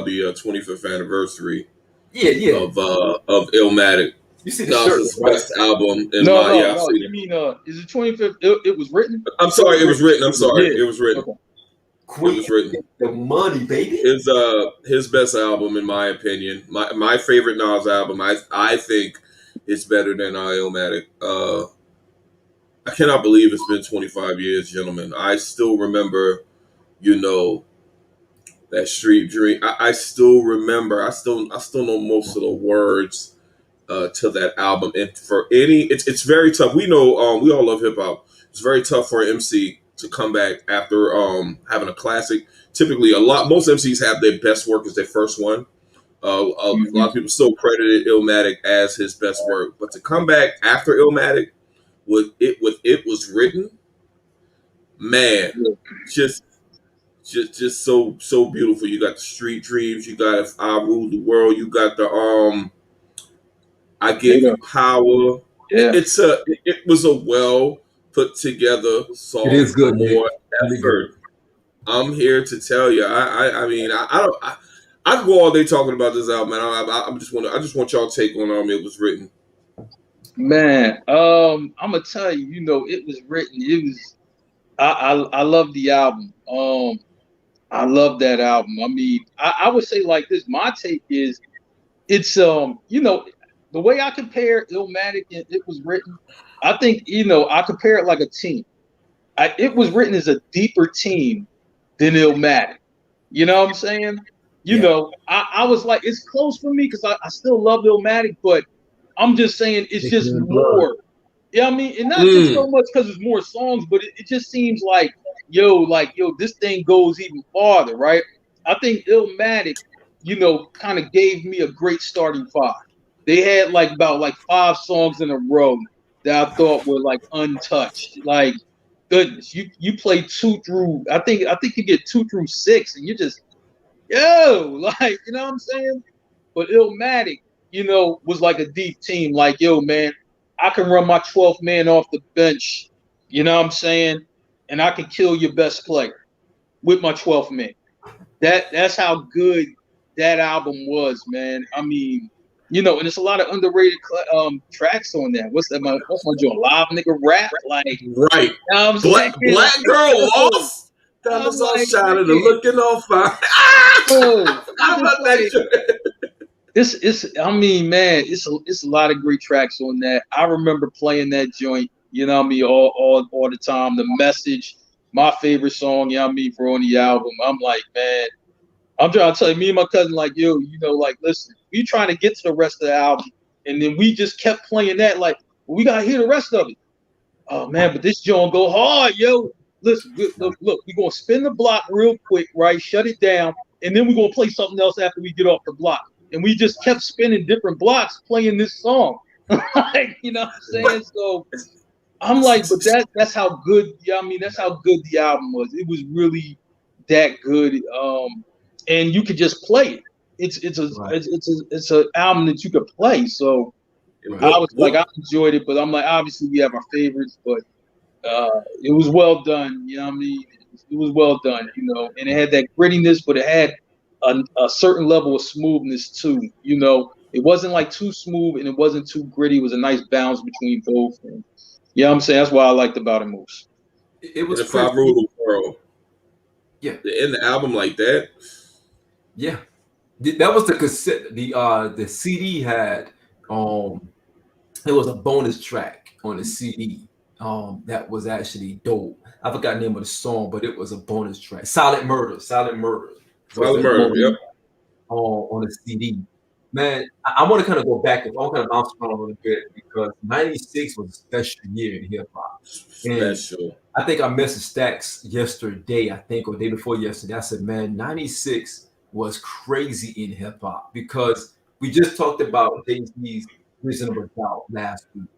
The 25th anniversary Yeah, yeah. of Illmatic. You see the That was shirt, his right? best album in No, my no, I've no. seen You it. mean is it 25th? It was written? I'm It sorry, was it was written. written. I'm sorry, Yeah. it was written. Okay. It Queen, was written. the money, baby. His best album in my opinion. My favorite Nas album. I think it's better than Illmatic. I cannot believe it's been 25 years, gentlemen. I still remember, you know, that Street Dream. I still remember. I still know most of the words to that album. And for it's very tough. We know we all love hip hop. It's very tough for an MC to come back after having a classic. Typically, most MCs have their best work as their first one. A lot of Hmm. people still credited Illmatic as his best work, but to come back after Illmatic with it was written, man, just just so beautiful. You got the Street Dreams, you got If I Rule the World, you got the I Gave Yeah. You Power. Yeah. It was a well put together It song is for good, Nick. more Really good. effort. I'm here to tell you. I mean I don't I can go all day talking about this album, man. I just want y'all take on it was written. Man, I'm gonna tell you, it was written. It was I love the album. I love that album. I mean, I would say like this. My take is it's the way I compare Illmatic and It Was Written. I think I compare it like a team. It Was Written as a deeper team than Illmatic. You know what I'm saying? Yeah. I was like, it's close for me because I still love Illmatic, but I'm just saying it's Thicker just than blood. more. Yeah, I mean, and not just Mm. so much because it's more songs, but it just seems like, this thing goes even farther, right? I think Illmatic, kind of gave me a great starting five. They had like about like five songs in a row that I thought were like untouched. Like, goodness, you play two through. I think you get two through six, and you're just like, you know what I'm saying? But Illmatic, was like a deep team. Like, yo, man, I can run my 12th man off the bench. You know what I'm saying? And I can kill your best player with my 12th man. That's how good that album was, man. I mean, and it's a lot of underrated tracks on that. What's my joint? Live nigga rap, like, Right. you know what I'm saying? Black Girl Like, Lost. I'm Diamonds all like, shining and man, looking on fire. I I'm forgot just about that like, shit. it's I mean, man, it's a lot of great tracks on that. I remember playing that joint, you know what I mean, all the time. The Message, my favorite song, you know what I mean, for on the album. I'm like, man, I'm trying to tell you, me and my cousin, like, yo, like, listen, we trying to get to the rest of the album, and then we just kept playing that, like, well, we gotta hear the rest of it. Oh man, but this joint go hard, yo. Listen, look, we're gonna spin the block real quick, right? Shut it down, and then we're gonna play something else after we get off the block. And we just kept spinning different blocks playing this song. Like, you know what I'm saying? So I'm like, but that's how good, that's how good the album was. It was really that good. And you could just play it. It's an album that you could play. So I was like, I enjoyed it, but I'm like, obviously we have our favorites, but it was well done. You know what I mean? It was well done, and it had that grittiness, but it had a certain level of smoothness too. It wasn't like too smooth and it wasn't too gritty. It was a nice balance between both. And, you know what I'm saying? That's what I liked about it most. It was in the Five Rule World. Yeah. In the album like that. Yeah. That was the cassette. The CD had it was a bonus track on the CD. That was actually dope. I forgot the name of the song, but it was a bonus track. Silent Murder. Yep. On the CD. Man, I want to kind of go back and I want to kind of bounce around a little bit because '96 was a special year in hip hop. Special. I think I messaged Stacks yesterday, or day before yesterday. I said, man, '96 was crazy in hip hop because we just talked about Jay-Z's Reasonable Doubt last week.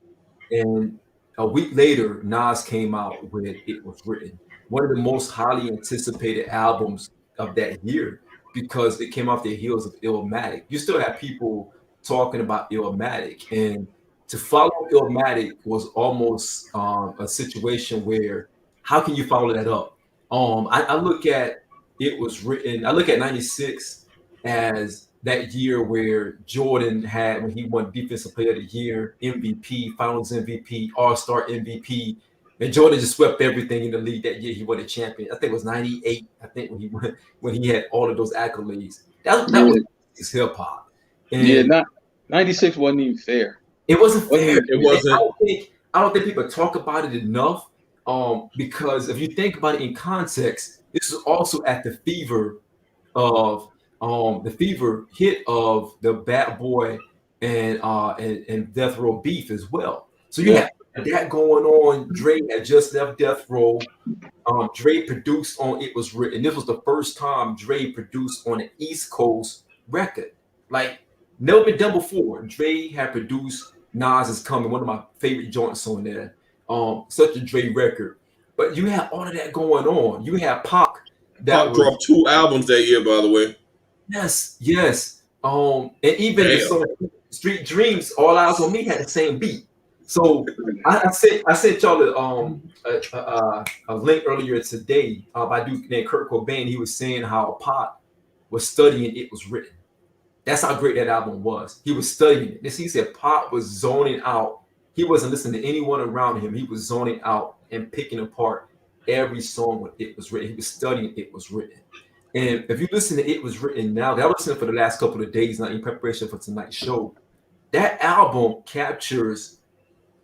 And a week later, Nas came out with It Was Written, one of the most highly anticipated albums of that year because it came off the heels of Illmatic. You still have people talking about Illmatic, and to follow Illmatic was almost a situation where how can you follow that up? I look at It Was Written. I look at '96 as that year where Jordan had, when he won Defensive Player of the Year, MVP, Finals MVP, All-Star MVP, and Jordan just swept everything in the league that year. He won a champion. I think it was '98. I think when he had all of those accolades. That was his hip hop. Yeah, '96 wasn't even fair. It wasn't fair. It wasn't. I don't think people talk about it enough. Because if you think about it in context, this is also at the fever of the fever hit of the Bad Boy and Death Row beef as well. So you have that going on. Dre had just left Death Row. Dre produced on It Was Written. This was the first time Dre produced on an East Coast record. Like, never been done before. Dre had produced Nas Is Coming, one of my favorite joints on there. Such a Dre record. But you have all of that going on. You have Pac. Pac dropped 2 albums that year, by the way. Yes. And even the song Street Dreams, All Eyes on Me had the same beat. So I sent y'all a link earlier today by a dude named Kurt Cobain. He was saying how Pac was studying It Was Written. That's how great that album was. He was studying it. He said Pac was zoning out. He wasn't listening to anyone around him. He was zoning out and picking apart every song when It Was Written. He was studying It Was Written. And if you listen to It Was Written now, that I was listening for the last couple of days now in preparation for tonight's show. That album captures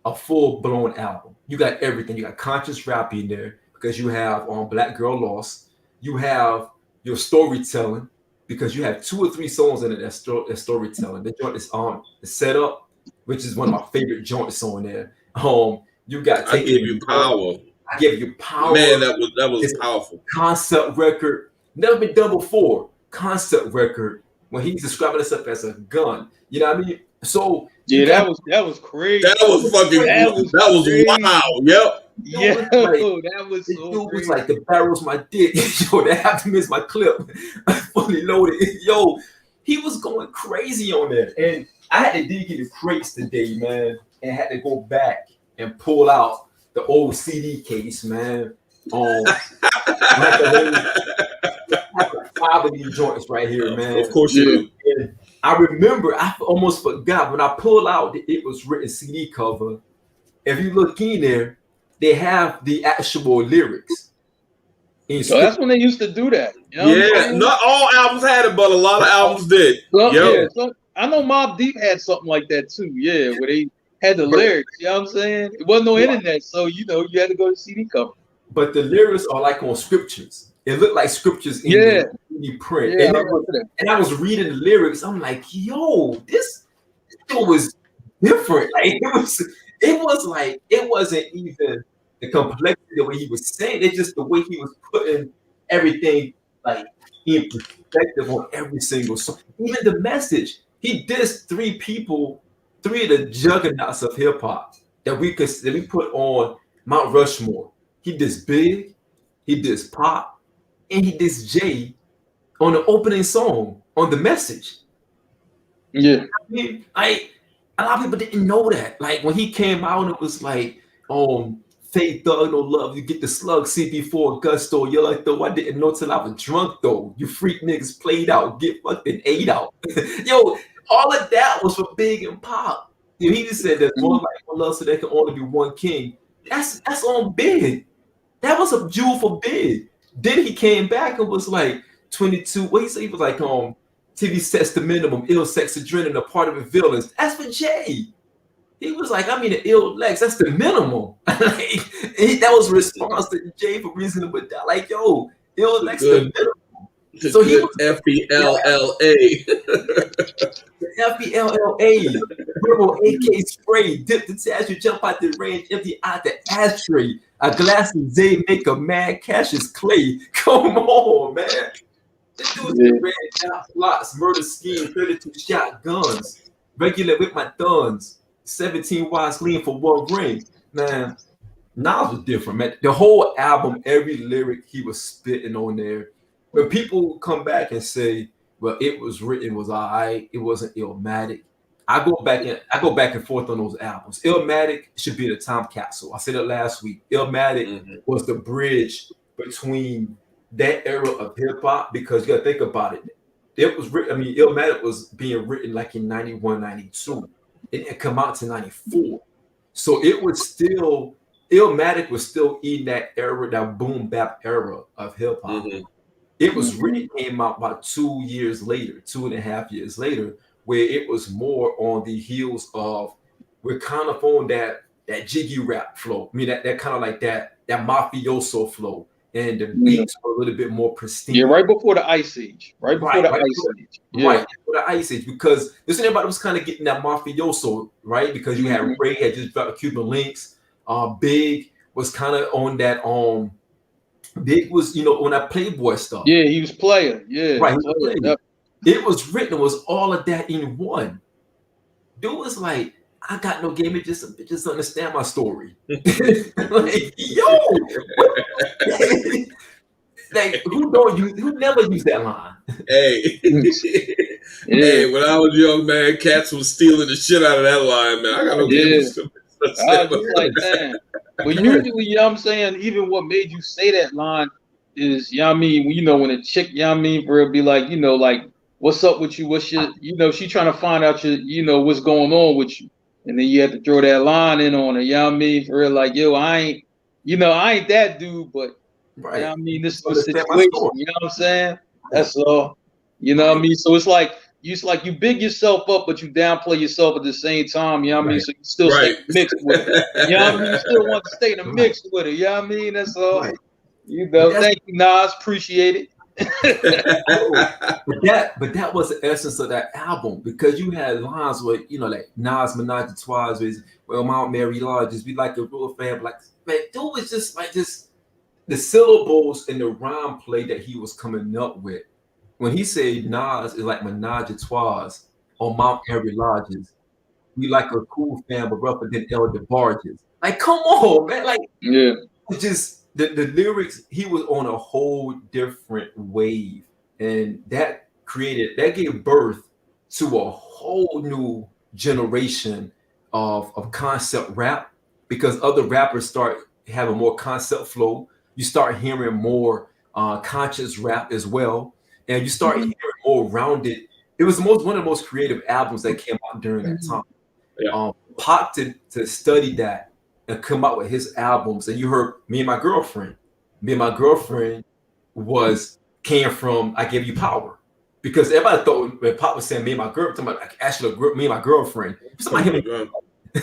a full-blown album. You got everything. You got conscious rap in there because you have Black Girl Lost. You have your storytelling because you have 2 or 3 songs in it that's storytelling. The joint is the Setup, which is one of my favorite joints on there. You got I Give You Power. I Give You Power. Man, that was powerful. Concept record. Never been done before. Concept record when he's describing himself as a gun. You know what I mean? So that was crazy. That was fucking. That was wow. Yep. Yeah, that was so dude was like, the barrel's my dick. Yo, that have to miss my clip. Fully loaded. Yo, he was going crazy on that. And I had to dig in the crates today, man, and had to go back and pull out the old CD case, man. Like 5 of these joints right here, man. Of course you do. I remember, I almost forgot when I pulled out the It Was Written CD cover. If you look in there, they have the actual lyrics. So that's when they used to do that. You know not all albums had it, but a lot of albums did. So I know Mobb Deep had something like that too. Yeah, where they had the lyrics. You know what I'm saying? It wasn't no internet, so you had to go to CD cover. But the lyrics are like on scriptures. It looked like scriptures in there. 3D print. Yeah, And, I remember that. and I was reading the lyrics. I'm like, yo, this show was different. Like it was like it wasn't even the complexity the way he was saying it, just the way he was putting everything like in perspective on every single song. Even the message. He dissed three people, three of the juggernauts of hip hop that we put on Mount Rushmore. He dissed Big, he dissed Pop, and he dissed Jay on the opening song on the message. Yeah. I mean, a lot of people didn't know that. Like when he came out, it was like, Faith Thug, no love, you get the slug CP4 gusto. You're like, though, I didn't know till I was drunk, though. You freak niggas played out, get fucking ate out. Yo, all of that was for Big and Pop. He just said there's one like one love, so there can only be one king. That's on Big. That was a jewel for Big. Then he came back and was like 22. What he said, he was like, TV sets the minimum, ill sex adrenaline, a part of the villains. That's for Jay. He was like, I mean, the ill lex, that's the minimum. That was a response to Jay for reasonable doubt. Like, yo, ill lex the minimum. So he was FELLA. FELLA. Purple AK spray, dip the tash, you jump out the range, empty out the ashtray. A glass of Zay make a man Cassius Clay. Come on, man. This dude's red dot plots, murder scheme, 32 shotguns. Regular with my thuns. 17 wise clean for one ring. Man, Nas was different, man. The whole album, every lyric he was spitting on there. When people come back and say, well, it was written, was all right, it wasn't Illmatic. I go back and forth on those albums. Illmatic should be the time capsule. I said it last week. Illmatic was the bridge between that era of hip hop, because you gotta think about it. It was written, I mean, Illmatic was being written like in 91, 92. It had come out to 94. So it was still, Illmatic was still in that era, that boom bap era of hip hop. It was really came out about 2 years later, 2.5 years later, where it was more on the heels of, we're kind of on that jiggy rap flow. I mean, that kind of like that mafioso flow. And the beats were a little bit more pristine. Yeah, right before the Ice Age. Right before the Ice Age. Yeah. Right before the Ice Age, because this everybody was kind of getting that mafioso, right? Because you had Ray had just dropped Cuban Links. Big was kind of on that. Big was, on that Playboy stuff. Yeah, he was player. Yeah, right. Player. Yep. It was written. It was all of that in one. Dude was like, I got no game. It just understand my story. Like, yo, like who never used that line? Hey, hey, when I was young, man, cats was stealing the shit out of that line, man. I got no game. I was just like, man. But usually, you know what I'm saying, even what made you say that line is, you know what I mean, when a chick, you know what I mean, for her be like, like, what's up with you? What's your, she trying to find out what's going on with you. And then you have to throw that line in on her, you know what I mean? For real, like, yo, I ain't that dude, but you know what I mean, this is the situation, you know what I'm saying? That's all. You know what I mean? So it's like you big yourself up, but you downplay yourself at the same time, you know what I mean? So you still stay mixed with it. You know what I mean? You still want to stay in the mix with it, you know what I mean? That's all. Thank you, Nas, appreciate it. but that was the essence of that album, because you had lines where like Nas Menage a Trois is, well, Mount Mary Lodge just be like a real fan, like, man, dude was just like the syllables and the rhyme play that he was coming up with. When he said Nas is like Menage a Trois on Mount Airy Lodges, we like a cool fan but rougher than Elder Barges. Like, come on, man. Like, just the lyrics, he was on a whole different wave. And that gave birth to a whole new generation of concept rap, because other rappers start having more concept flow. You start hearing more conscious rap as well. And you start hearing more rounded. It was one of the most creative albums that came out during that time. Pop to study that and come out with his albums. And you heard Me and My Girlfriend came from I Give You Power. Because everybody thought when Pop was saying Me and My Girlfriend, like, actually Me and My Girlfriend. Somebody him.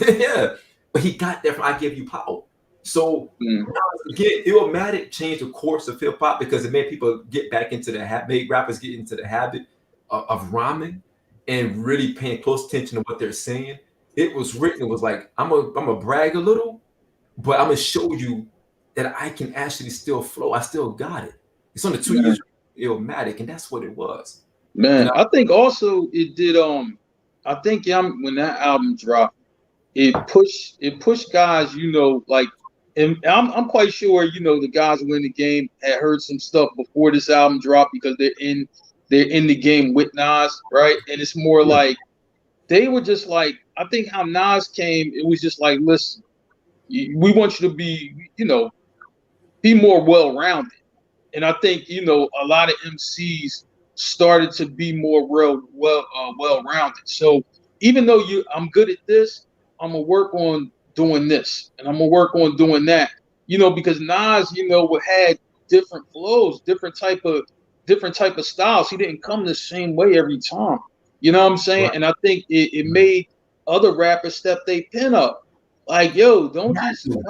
Yeah. But he got that from I Give You Power. So again, Illmatic changed the course of hip hop because it made people get back into the habit, made rappers get into the habit of rhyming and really paying close attention to what they're saying. It was written, it was like, I'm a brag a little, but I'm gonna show you that I can actually still flow. I still got it. It's on the 2 years Illmatic, and that's what it was. Man, I think also it did. I think when that album dropped, it pushed guys. Like, and I'm quite sure the guys who in the game had heard some stuff before this album dropped because they're in the game with Nas, right? And it's more like they were just like, I think how Nas came, it was just like, listen, we want you to be be more well-rounded. And I think a lot of MCs started to be more well-rounded. So even though I'm good at this, I'm gonna work on doing this, and I'm gonna work on doing that. Because Nas, had different flows, different type of styles. He didn't come the same way every time. You know what I'm saying? Right. And I think it made other rappers step their pen up. Like, yo, don't just you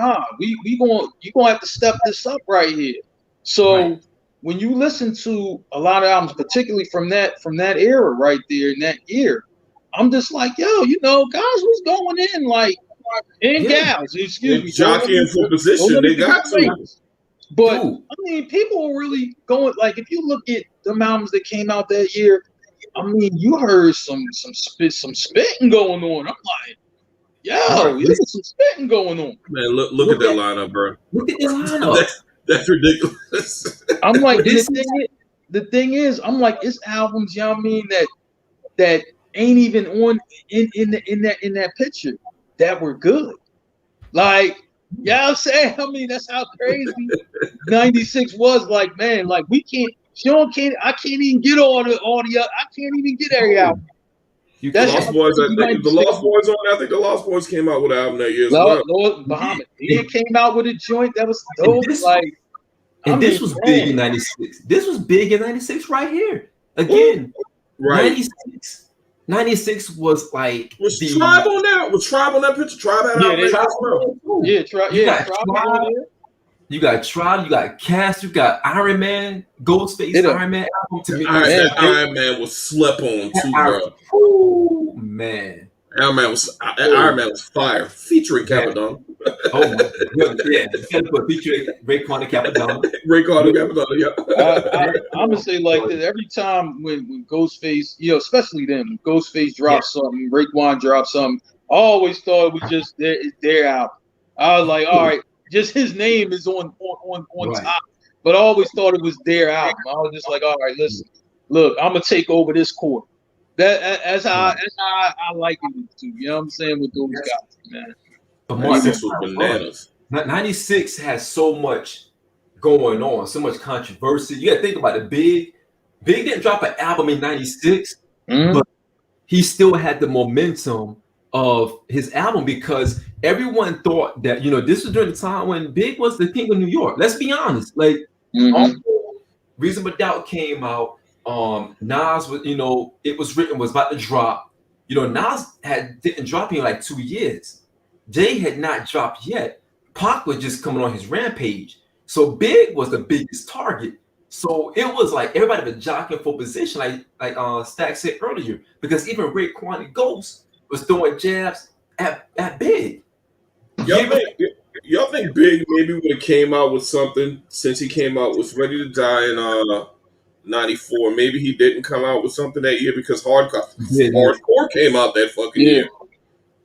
gonna have to step this up right here. So when you listen to a lot of albums, particularly from that era right there in that year, I'm just like, yo, guys was going in like, and gals, excuse me, jockeying for position. They got to. But I mean, people were really going, like, if you look at the albums that came out that year, I mean, you heard some spitting going on. I'm like, yo, there's some spitting going on. Man, look at that lineup, bro. Look at the lineup. That's ridiculous. I'm like, the thing is, I'm like, it's albums, you know what I mean, that ain't even on in that picture that were good. Like, I'm saying, I mean, that's how crazy 96 was. Like, man, like, Shawn can't, I can't even get all the I can't even get every album. The Lost Boys, I think the Lost Boys came out with an album that year as well. Lord Muhammad, he came out with a joint that was dope. This was big in 96. This was big in 96 right here. Again, right. 96 was like was Tribe on that? Was Tribe on that picture? Tribe had Tribe. You got Tribe, you got Cass, you got Iron Man, Ghostface, Iron Man album to me. Iron Man was slept on too, bro. Oh man. Iron Man was fire, featuring Capadonna. Oh my god, yeah. Featuring Raekwon and Capadonna. Yeah. I'm gonna say like this: every time when Ghostface, especially then, Ghostface drops something, Raekwon drops something, I always thought it was just their album. I was like, all right, just his name is on top, but I always thought it was their album. I was just like, all right, listen, look, I'm gonna take over this court. That's how I like it too. You know what I'm saying, with those guys, man. But Marc, 96 was bananas. 96 has so much going on, so much controversy. You gotta think about it. Big didn't drop an album in 96, but he still had the momentum of his album because everyone thought that, this was during the time when Big was the king of New York. Let's be honest. Like, Reasonable Doubt came out. Nas was, it was written, was about to drop. Nas didn't drop in like 2 years. Jay had not dropped yet. Pac was just coming on his rampage. So Big was the biggest target. So it was like everybody was jockeying for position, like Stack said earlier, because even Raekwon and Ghost was throwing jabs at Big. Y'all think Big maybe would have came out with something since he came out with Ready to Die in 94? Maybe he didn't come out with something that year because Hardcore came out that fucking year.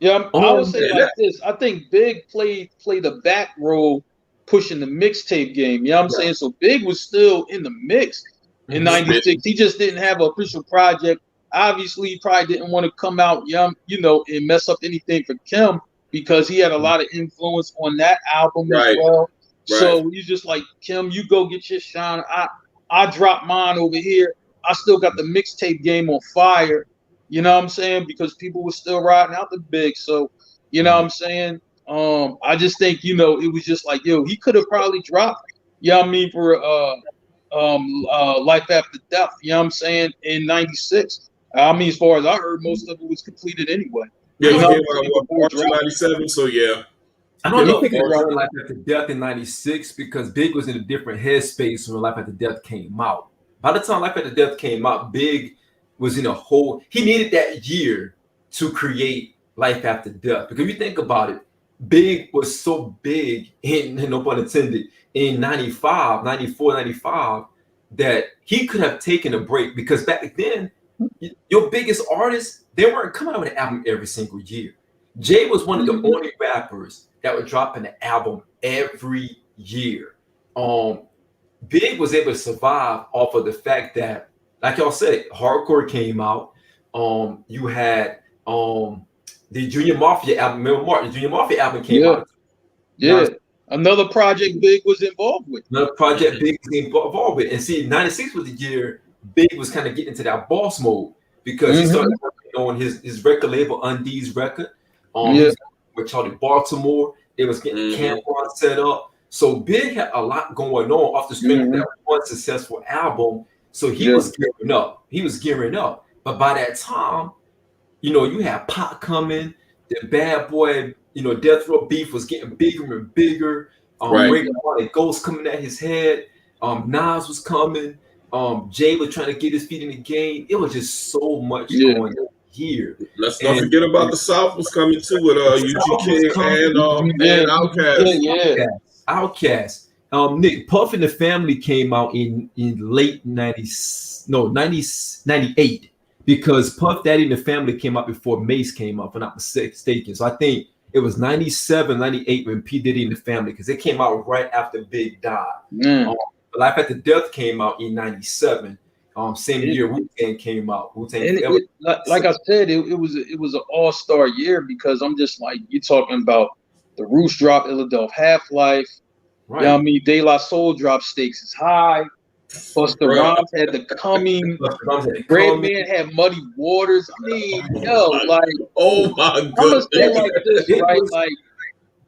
Yeah, I would say like this. I think Big played a back role pushing the mixtape game. You know what I'm saying? So Big was still in the mix in 96. He just didn't have an official project. Obviously, he probably didn't want to come out young, and mess up anything for Kim because he had a lot of influence on that album as well. Right. So he's just like, Kim, you go get your shine. I dropped mine over here. I still got the mixtape game on fire. You know what I'm saying? Because people were still riding out the Big. So, you know what I'm saying? I just think, it was just like, yo, he could have probably dropped, for Life After Death, you know what I'm saying, in 96. I mean, as far as I heard, most of it was completed anyway. Yeah, he came out March 97, so yeah. I don't know if he he could was rock. in Life After Death in '96 because Big was in a different headspace when Life After Death came out. By the time Life After Death came out, Big was in a whole. He needed that year to create Life After Death because if you think about it, Big was so big in no pun intended in 95, 94, 95 that he could have taken a break because back then your biggest artists they weren't coming out with an album every single year. Jay was one of the only rappers that would drop an album every year. Big was able to survive off of the fact that, like y'all said, hardcore came out. You had the Junior Mafia album. Remember Mark, the Junior Mafia album came Yeah, out. Now yeah. Another project Big was involved with. another project Big was involved with. And see, 96 was the year Big was kind of getting into that boss mode because he started working on his record label, Undies Record. He Yeah. was with Charlie Baltimore. They was getting Cameron set up. So Big had a lot going on off the strength of that one successful album. So he was gearing up. He was gearing up. But by that time, you had Pop coming, the Bad Boy, Death Row beef was getting bigger and bigger. Right. Ghost coming at his head. Nas was coming. Jay was trying to get his feet in the game. It was just so much going on here. Let's not forget about the South was coming too with UGK and Outkast. Outkast. Nick Puff and the Family came out in late 90s, no 90s, 98 because Puff Daddy and the Family came out before Mace came out, if I'm not mistaken. So I think it was 97, 98 when P. Diddy and the Family because it came out right after Big died. Life After Death came out in 97. Same year Wu-Tang came out. Like I said, it was an all-star year because I'm just like, you're talking about the Roots drop, Illadelph Half-Life. Right. You know what I mean? De La Soul drop, Stakes is High. Busta Rhymes had The Coming. Redman had Muddy Waters. I mean, like, oh my goodness. I'm gonna say like this, right? Like,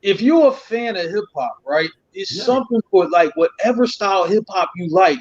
if you're a fan of hip hop, right, it's something for like whatever style hip hop you like.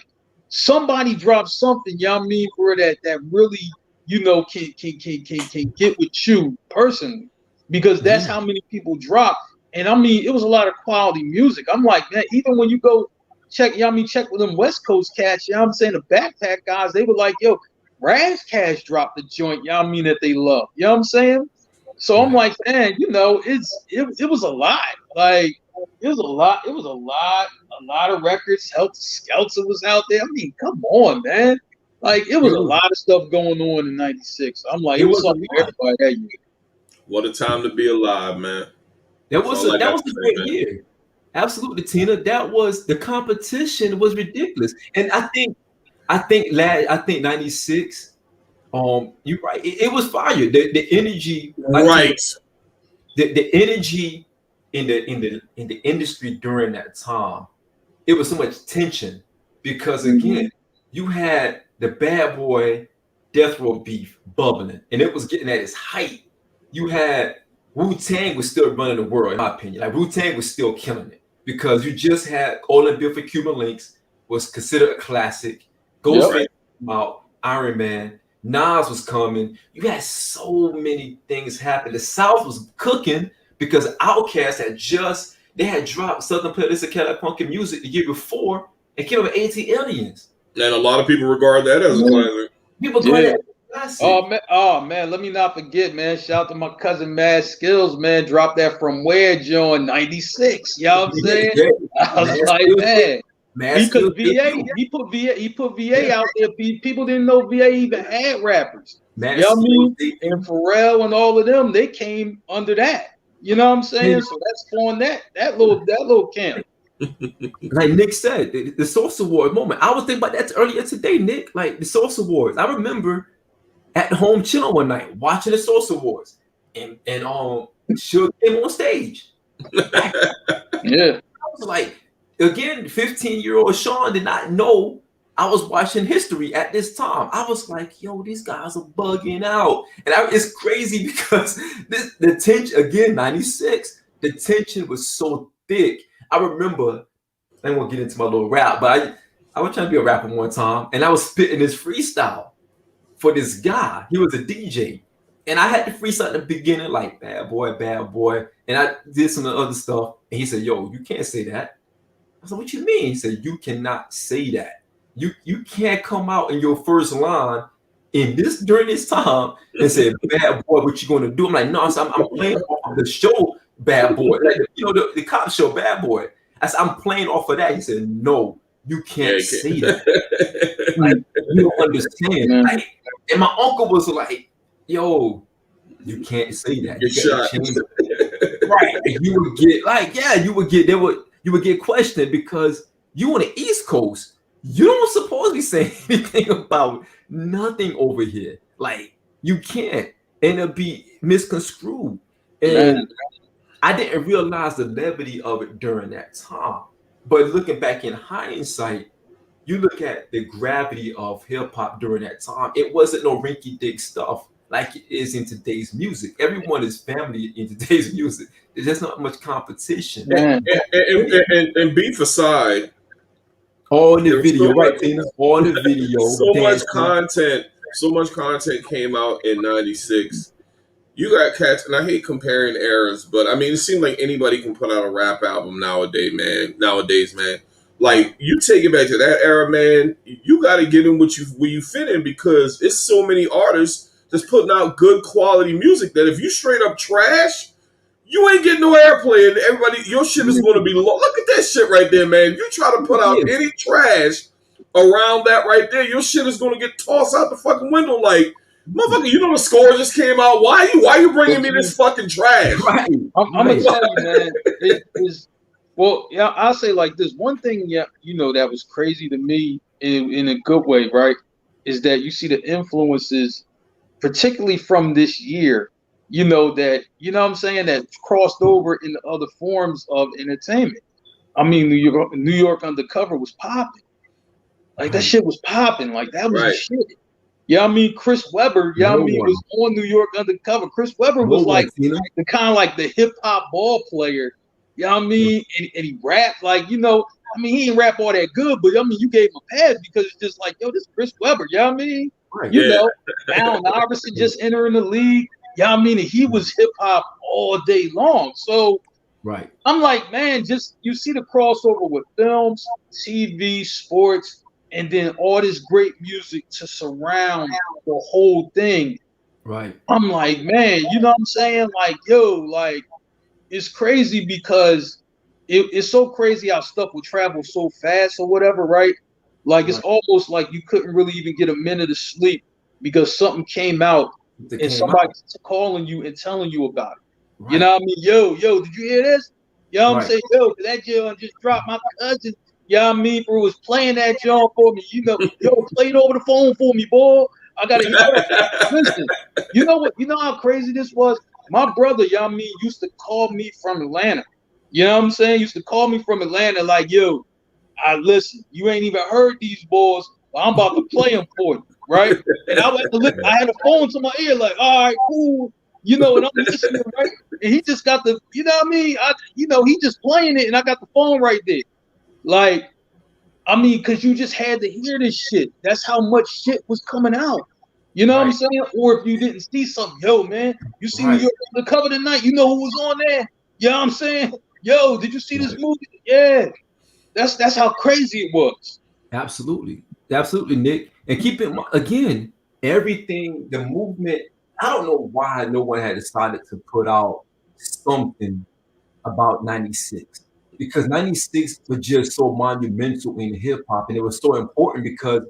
Somebody drops something, you know what I mean, for that really, can get with you personally, because that's how many people drop. And I mean, it was a lot of quality music. I'm like, man, even when you go check, check with them West Coast cats, I'm saying, the Backpack guys, they were like, yo, Raz Cash dropped the joint, that they love. You know what I'm saying? So I'm like, man, it was a lot. Like, it was a lot of records. Helter Skelter was out there. I mean, come on, man. Like, it was a lot of stuff going on in '96. I'm like, it was something for everybody that year. What a time to be alive, man. That was a great year. Absolutely, Tina. That was, the competition was ridiculous. And I think '96. You're right. It was fire. The energy, right? The energy in the industry during that time, it was so much tension because again, you had the Bad Boy Death Row beef bubbling, and it was getting at its height. You had Wu-Tang was still running the world, in my opinion. Like, Wu-Tang was still killing it because you just had All in Bill for Cuban Links was considered a classic. Ghostface came out, Iron Man. Nas was coming. You had so many things happen. The South was cooking because Outkast had dropped Southern Playlist of Cadillac Funky Music the year before and came up with 18 Aliens. And a lot of people regard that as a classic. People regard that as a classic. Oh man, let me not forget, man. Shout out to my cousin Mad Skills, man. Dropped that From Where John '96. You know what I'm saying? I was like, man. Because he put VA out there. People didn't know VA even had rappers. You know what I mean? And Pharrell and all of them, they came under that. You know what I'm saying? So that's on that little camp. Like Nick said, the Source Award moment. I was thinking about that earlier today, Nick. Like the Source Awards. I remember at home chilling one night watching the Source Awards, and Suge came on stage. Yeah, I was like, again, 15-year-old Shawn did not know I was watching history at this time. I was like, yo, these guys are bugging out. And it's crazy because the tension, again, 96, the tension was so thick. I remember, I won't get into my little rap, but I was trying to be a rapper one time, and I was spitting this freestyle for this guy. He was a DJ. And I had to freestyle at the beginning, like bad boy. And I did some other stuff. And he said, yo, you can't say that. I said, what you mean? He said, you cannot say that. You can't come out in your first line during this time and say, bad boy, what you gonna do? I'm like, no, I'm playing off of the show Bad Boy. Like, the cop show Bad Boy. I said, I'm playing off of that. He said, no, you can't say that. Like, you don't understand. Like, and my uncle was like, yo, you can't say that. Get shot. Right. And you would get you would get questioned because you on the East Coast, you don't supposedly say anything about nothing over here. Like, you can't. And it'll be misconstrued. And I didn't realize the levity of it during that time. But looking back in hindsight, you look at the gravity of hip hop during that time. It wasn't no rinky dink stuff like it is in today's music. Everyone is family in today's music. There's not much competition. And beef aside, all in the video, right, Tina? All in the video. So much content came out in '96. You got cats, and I hate comparing eras, but I mean, it seems like anybody can put out a rap album nowadays, man. Like, you take it back to that era, man. You got to get in where you fit in, because it's so many artists that's putting out good quality music that if you straight up trash, you ain't getting no airplay, and everybody, your shit is going to be low. Look at that shit right there, man. You try to put out any trash around that right there, your shit is going to get tossed out the fucking window. Like, motherfucker, you know the score just came out. Why you bringing me this fucking trash? Right. I'm gonna tell you, man. It is, well, yeah. I'll say like this. One thing, yeah, that was crazy to me in a good way, right? Is that you see the influences, particularly from this year. That what I'm saying, that crossed over into other forms of entertainment. I mean, New York Undercover was popping. Like, that shit was popping. Like, that was the shit. I mean, Chris Webber, was on New York Undercover. Chris Webber was like the kind of like the hip hop ball player. I mean? And he rapped like, I mean, he didn't rap all that good, but I mean, you gave him a pass because it's just like, yo, this is Chris Webber. I mean? Allen Iverson just entering the league. I mean? And he was hip hop all day long. So I'm like, man, just you see the crossover with films, TV, sports, and then all this great music to surround the whole thing. Right. I'm like, man, you know what I'm saying? Like, yo, like, it's crazy because it's so crazy how stuff will travel so fast or whatever, right? Like, it's almost like you couldn't really even get a minute of sleep because something came out and somebody's calling you and telling you about it. Right. You know what I mean? Yo, did you hear this? I'm saying, yo, that Jill just dropped my cousin. I mean, bro, was playing that John for me. Yo, play it over the phone for me, boy. I gotta listen. You know what? You know how crazy this was? My brother, used to call me from Atlanta. You know what I'm saying? Used to call me from Atlanta, like, yo, listen, you ain't even heard these boys, but I'm about to play them for you, right? And I had to look, I had a phone to my ear, like, all right, cool. And I'm listening, right? And he just got the, you know what I mean? He just playing it, and I got the phone right there. Like, I mean, because you just had to hear this shit. That's how much shit was coming out. You know what I'm saying? Or if you didn't see something, yo, man, you see New York Undercover tonight, you know who was on there? You know what I'm saying? Yo, did you see this movie? Yeah. That's how crazy it was. Absolutely, Nick. And keep in mind, again, everything, the movement, I don't know why no one had decided to put out something about 96. Because 96 was just so monumental in hip hop, and it was so important because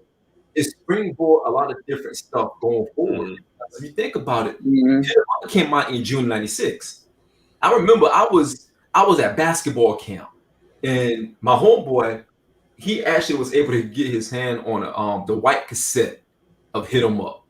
it springboard a lot of different stuff going forward. If you think about it, hip hop came out in June '96. I remember I was at basketball camp, and my homeboy, he actually was able to get his hand on the white cassette of "Hit 'Em Up."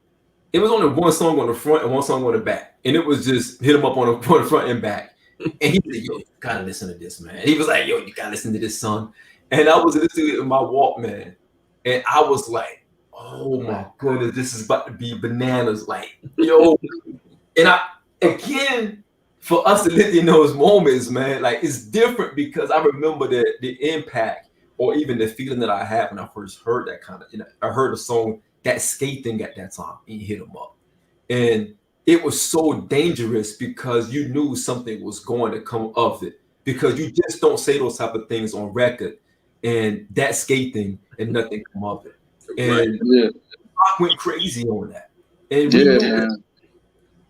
It was only one song on the front and one song on the back, and it was just "Hit 'Em Up" on the front and back. And he said, yo, you gotta listen to this, man. And he was like, yo, you gotta listen to this, son. And I was listening to it in my Walkman. And I was like, oh my goodness, this is about to be bananas. Like, yo. And again, for us to live in those moments, man, like, it's different because I remember the impact or even the feeling that I had when I first heard that kind of, I heard a song, that skate thing at that time, and Hit 'Em Up. And it was so dangerous because you knew something was going to come of it. Because you just don't say those type of things on record, and that scathing and nothing come of it. Right. And Yeah, Marc went crazy on that, and we yeah, knew it. man.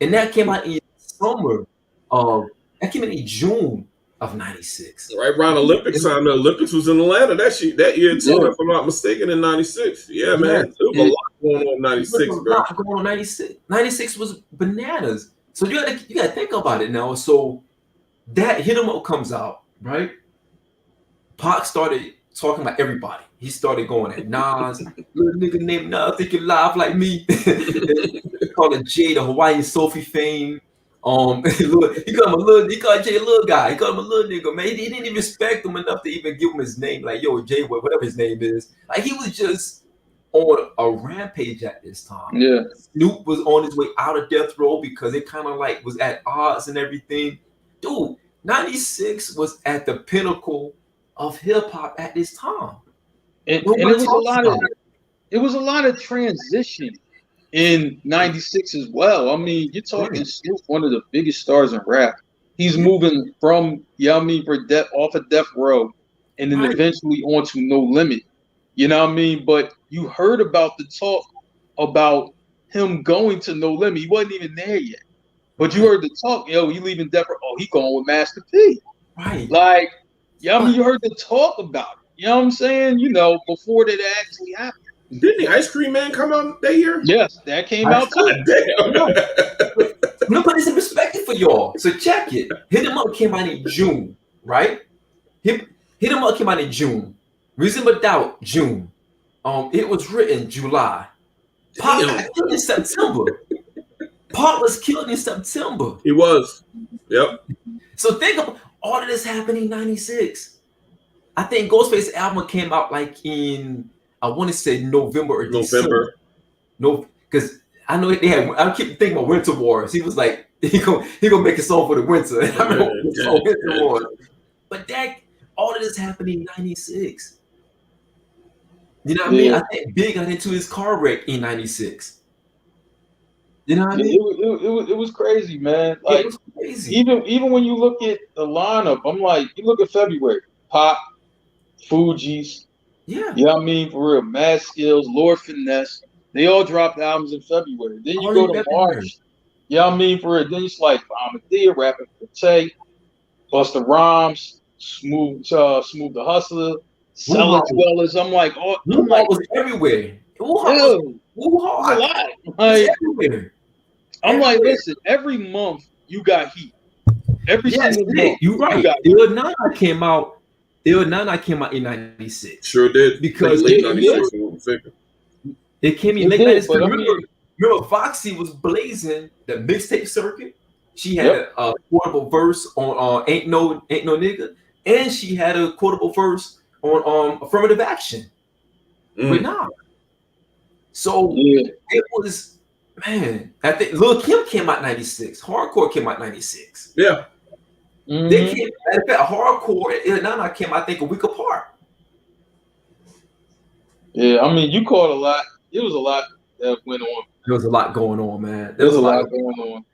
And that came out in summer of that came in June of '96. Right around Olympics time. The Olympics was in Atlanta that year too, Yeah, if I'm not mistaken, in '96. Yeah, Yeah, man. There was a it, lot going on in it was '96, a bro. lot going on 96. 96 was bananas. So you gotta think about it now. So that Hit 'em Up comes out, right? Pac started talking about everybody. He started going at Nas, little nigga named Nas, think you live like me. He called it Jay, the Hawaiian Sophie fame. He called Jay a little guy. He called him a little nigga, man. He didn't even respect him enough to even give him his name. Like, yo, Jay, whatever his name is. Like, he was just on a rampage at this time. yeah. Snoop was on his way out of death row because it kind of like was at odds and everything. Dude, 96 was at the pinnacle of hip hop at this time. And Nobody it was a talks lot about of it. it was a lot of transition in '96 as well. I mean, you're talking Right. Snoop, one of the biggest stars in rap. He's Yeah. moving from, for off of Death Row, and then Right. eventually onto No Limit. You know what I mean? But you heard about the talk about him going to No Limit. He wasn't even there yet. But you Right. heard the talk, yo, he leaving Death Row. Oh, he going with Master P. Right. Like, yeah, I mean, But you heard the talk about it. You know what I'm saying? You know, before that actually happened. Didn't the Ice Cream Man come out that year? Yes, that came I out too. God damn. Let me put this in perspective for y'all. So check it. Hit 'em Up came out in June, right? Hit 'em Up came out in June. Reasonable Doubt, June. It was written July. Pop Damn. got killed in September. Pop was killed in September. He was. Yep. So think of all of this happening in '96. I think Ghostface's album came out like in, I want to say November or December. November. No, because I know they had. I keep thinking about Winter Wars. He was like, he gonna make a song for the winter. I remember the song Winter Wars. But that all of this happened in '96. You know what I mean? Yeah. I think Big got into his car wreck in '96. You know what I Yeah, mean? it was crazy, man. Like, It was crazy. even when you look at the lineup, I'm like, you look at February, Pop, Fugees, Yeah. you know what I mean? For real, Mad Skills, Lord Finesse, they all dropped albums in February. Then you All go in to February. March, you know what I mean? For real, then it's like Amathea, Rapping for Tay, Busta Rhymes, Smooth the Hustler, Cellar Wuhan Dwellers. I'm like, was everywhere. Wuhan yo, was it's a lot. It's Like, everywhere. I'm like, Everywhere. listen, every month you got heat. Every Yes, single month. you're right. You got Il Nana came out. Il Nana came out in '96 Sure did. because late it- '96. I'm mistaken. it came in It late did, '96. but I Remember, mean, remember, Foxy was blazing the mixtape circuit. She had Yep. a quotable verse on "Ain't No Nigga," and she had a quotable verse on "Affirmative Action" with Nas. So yeah, it was, man. I think Lil Kim came out '96. Hardcore came out '96. Yeah. mhm. They came. In fact, Hardcore and Il Nana came, I think, a week apart. Yeah, I mean, you caught a lot. It was a lot that went on. There was a lot going on, man. There was a lot going on.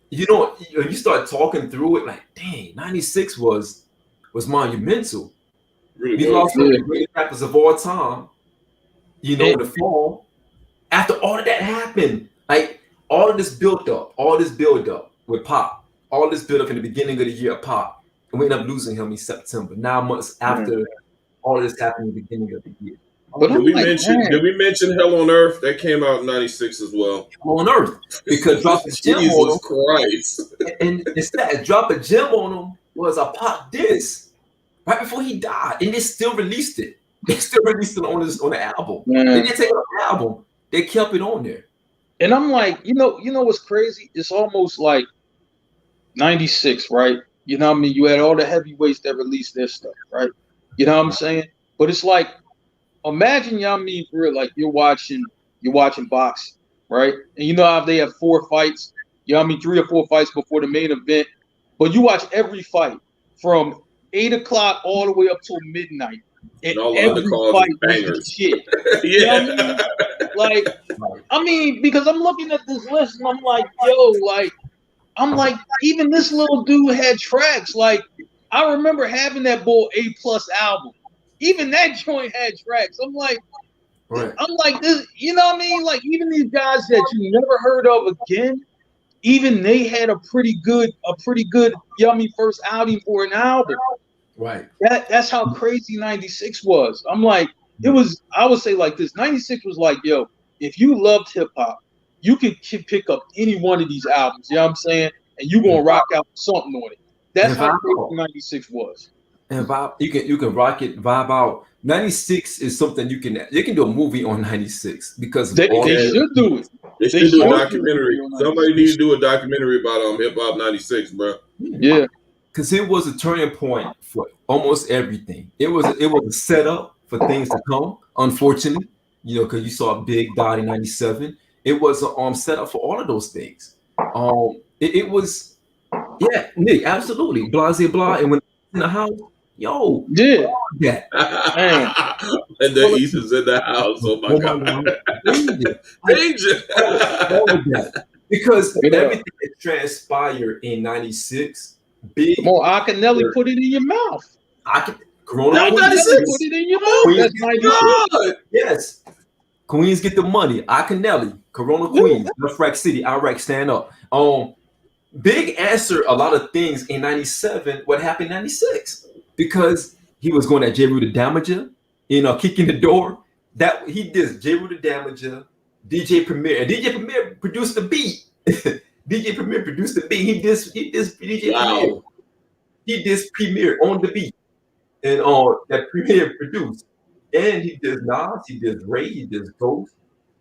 You know, you start talking through it, like, dang, '96 was monumental. Really We was. lost one of the greatest rappers of all time. You know, in the fall. After all of that happened, like all of this built up with Pop, all this built up in the beginning of the year of Pop, and we ended up losing him in September. 9 months after all of this happened in the beginning of the year. But Did I'm we like, mention? man, Did we mention Hell on Earth? That came out in '96 as well. On Earth, because drop a gem on Jesus him, Christ! and instead drop a gem on him was a Pop diss right before he died, and they still released it. They still released it on the album. man. They didn't take it off the album. They kept it on there. And I'm like, you know what's crazy? It's almost like '96, right? You know what I mean? You had all the heavyweights that released their stuff, right? You know what I'm saying? But it's like, imagine, you know what I mean, for real, like you're watching boxing, right? And you know how they have 4 fights, you know what I mean, 3 or 4 fights before the main event. But you watch every fight from 8 o'clock all the way up till midnight. And And all the every undercards fight is was the bangers. shit. Yeah. You know what I mean? Like, I mean, because I'm looking at this list and I'm like, yo, like, even this little dude had tracks. Like, I remember having that Bull A+ album. Even that joint had tracks. Right. I'm like this, you know what I mean? Like, even these guys that you never heard of again, even they had a pretty good, yummy first outing for an album. Right. That's how crazy 96 was. I'm like, I would say like this, 96 was like, yo, if you loved hip hop, you could pick up any one of these albums, you know what I'm saying? And you're gonna rock out something on it. That's how crazy 96 was. And vibe, you can rock it, vibe out. 96 is something you can do a movie on 96 because they should do it. They should do a documentary. Somebody needs to do a documentary about hip hop 96, bro. Yeah. Because it was a turning point for almost everything. It was a setup for things to come. Unfortunately, because you saw Big Dot in 97. It was a setup for all of those things. It was, yeah, Nick, absolutely. Blase blah. And when in the house, yo, yeah. And the East is in the house. Oh my God. Danger. Because everything that transpired in 96, Big. Come on, Akinelli put it in your mouth. Corona Queens, 96. Put it in your mouth. That's 96. Yes. Queens get the money. Akinelli, Corona Queens, Rack City, Iraq, stand up. Big answered a lot of things in 97, what happened in 96. Because he was going at J. Rue the Damager, kicking the door. That he did J. Rue the Damager, DJ Premier, and DJ Premier produced the beat. DJ Premier produced the beat. He did DJ Premier. He did Premier on the beat, and that Premier produced. And he did Nas, he did Ray, he did Ghost,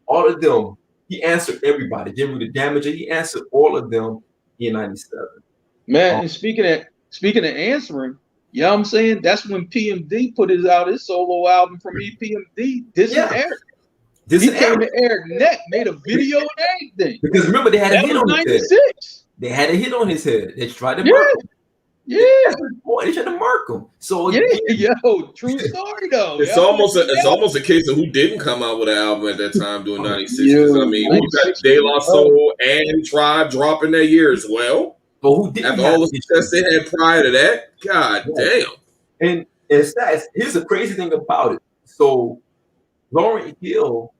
all of them. He answered everybody. J. Rue the Damager, he answered all of them in 97. Man, and speaking of answering. You know what I'm saying? That's when PMD put his solo album from EPMD. This is Eric. He came to Eric Neck, made a video and everything. Because remember, they had a hit on 96. His head. They had a hit on his head. They tried to mark him. Yeah. They tried to mark him. So true story though. It's almost a case of who didn't come out with an album at that time doing 96. I mean, we got De La Soul and Tribe dropping that year as well. But who didn't after all the success they had prior to that? God damn. And here's the crazy thing about it. So Lauryn Hill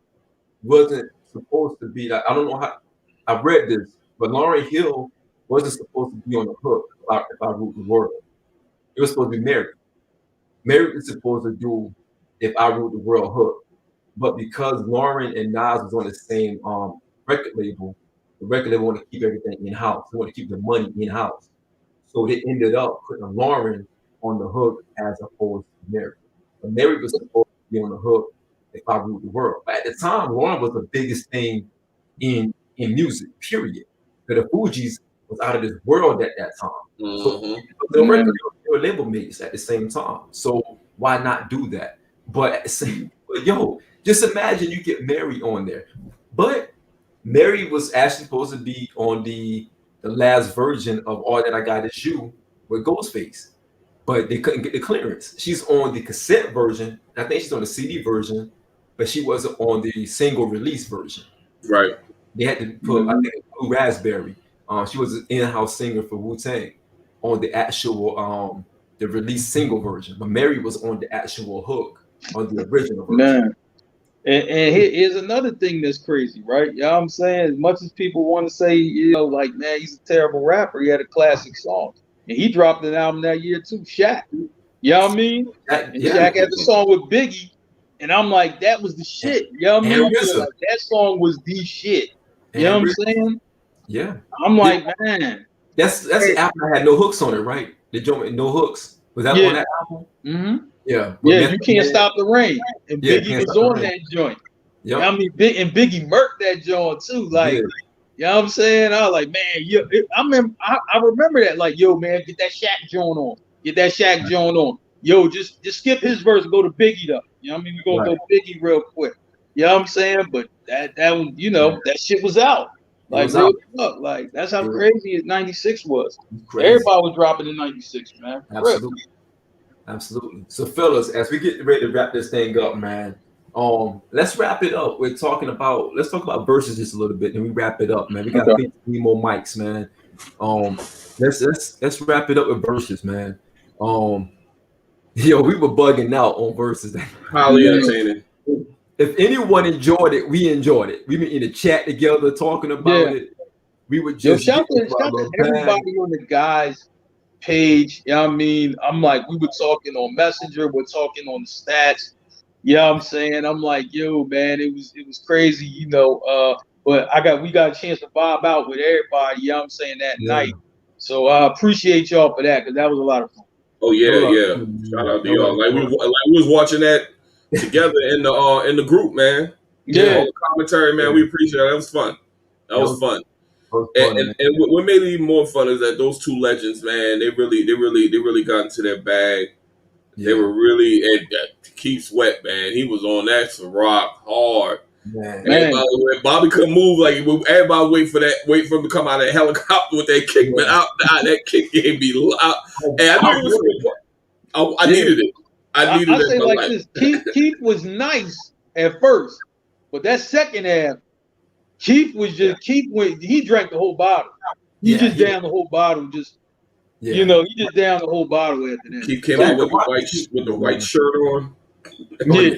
wasn't supposed to be like, I don't know how I read this, but Lauryn Hill wasn't supposed to be on the hook if I Rule the World. It was supposed to be Mary. Mary was supposed to do If I Rule the World hook. But because Lauryn and Nas was on the same record label, the record label wanted to keep everything in-house. They wanted to keep the money in-house. So they ended up putting Lauryn on the hook as opposed to Mary. But Mary was supposed to be on the hook If I Rule the World. But at the time, Lauryn was the biggest thing in music, period. Because the Fugees was out of this world at that time. So the record label mates at the same time. So why not do that? But just imagine you get Mary on there. But Mary was actually supposed to be on the last version of All That I Got Is You with Ghostface, but they couldn't get the clearance. She's on the cassette version. I think she's on the CD version, but she wasn't on the single release version. Right. They had to put, I think, Blue Raspberry. She was an in-house singer for Wu-Tang on the actual the release single version, but Mary was on the actual hook on the original version. Man. And here's another thing that's crazy, right? You know what I'm saying? As much as people want to say, like, man, he's a terrible rapper, he had a classic song. And he dropped an album that year too, Shaq. You know what I mean? And Shaq had the song with Biggie. And I'm like, that was the shit. You know what I mean? Like, that song was the shit. You know what I'm saying? Yeah. I'm like, man. That's the album that had no hooks on it, right? The joint with no hooks. Was that on that album? Mm-hmm. Yeah. You Can't Stop the Rain. And Biggie was on that joint. Yep. You know what I mean? And Biggie murked that joint too. Like, you know what I'm saying? I was like, man, I remember that. Like, yo, man, get that Shaq joint on. Get that Shaq joint on. Yo, just skip his verse and go to Biggie though. You know what I mean? We're gonna go Biggie real quick. You know what I'm saying? But that one, that shit was out. Like, real fuck. Like, that's how crazy 96 was. Everybody was dropping in 96, man. Absolutely. So, fellas, as we get ready to wrap this thing up, man, Let's wrap it up. Let's talk about verses just a little bit, and we wrap it up, man. We got Okay. 53 more mics, man. Um, let's wrap it up with verses, man. Um, yo, we were bugging out on verses. Highly entertaining. If anyone enjoyed it, we enjoyed it. We were in the chat together talking about Yeah. it. We were Yo, just shout getting to, our shout to little bag. everybody on the guys page. You know what I mean? I'm like, we were talking on Messenger, we're talking on the stats. You know what I'm saying? I'm like, yo, man, it was crazy, you know. But we got a chance to vibe out with everybody, you know what I'm saying, that Yeah. night. So I appreciate y'all for that, because that was a lot of fun. Oh That yeah, was a lot of yeah. fun, Shout man. out to That was a y'all. lot of fun. Like we was watching that together in the group, man. Yeah. All the commentary, man. We appreciate it. That was fun. That That was fun. was And, fun, and, man. and what made it even more fun is that those two legends, man, they really got into their bag. They Yeah, were really and Keith Sweat, man. He was on that to rock hard. man. Man. Bobby couldn't move like everybody wait for him to come out of that helicopter with that kick, but Yeah. that kick gave me loud. And I I knew it was wanted good. I Yeah. needed it. I needed I it say in my like life. this, Keith was nice at first, but that second half, he drank the whole bottle. He Yeah, just downed the whole bottle, yeah. He just downed the whole bottle after that. Keith came Yeah, out the with the watch with the white man. shirt on. Oh Yeah, yeah.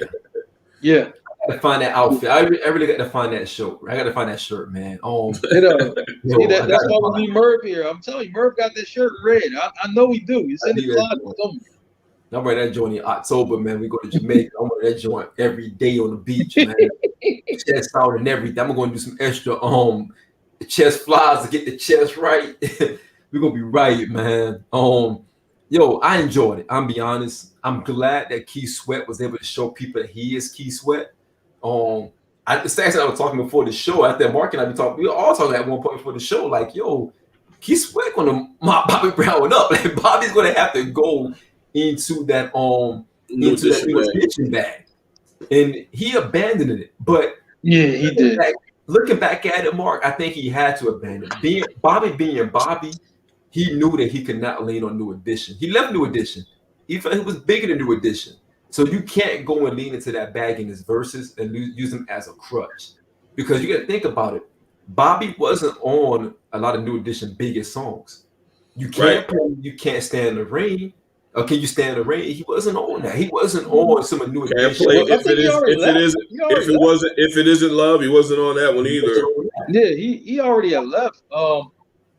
yeah. I gotta find that outfit. I really got to find that shirt. I got to find that shirt, man. You know, see Yo, I that's gotta why we find. need Merv here. I'm telling you, Merv got that shirt red. I know he do. It's I in the need that closet joint. somewhere. I'm wearing that joint in October, man. We go to Jamaica. I'm wearing that joint every day on the beach, man. Chest out and everything. I'm gonna do some extra chest flies to get the chest right. We're gonna be right, man. Yo, I enjoyed it. I'm be honest. I'm glad that Keith Sweat was able to show people that he is Keith Sweat. The stats I was talking before the show, after Mark and I be talking, we were all talking at one point before the show, like, yo, Keith Sweat gonna mop Bobby Brown up. Like Bobby's gonna have to go into that New edition new bag. addition bag. And he abandoned it. But Yeah, he did. looking back at it, Mark, I think he had to abandon it. Being Bobby, he knew that he could not lean on New Edition. He left New Edition. He felt he was bigger than New Edition. So you can't go and lean into that bag in his verses and use them as a crutch. Because you got to think about it. Bobby wasn't on a lot of New Edition biggest songs. You can't play You Can't Stand the Rain. Or Can You Stand the Rain? He wasn't on that. He wasn't on some of New Can't Edition. play Well, I think he already left. He already left. if it isn't love, he wasn't on that one He wasn't either. on that. Yeah, he already had left.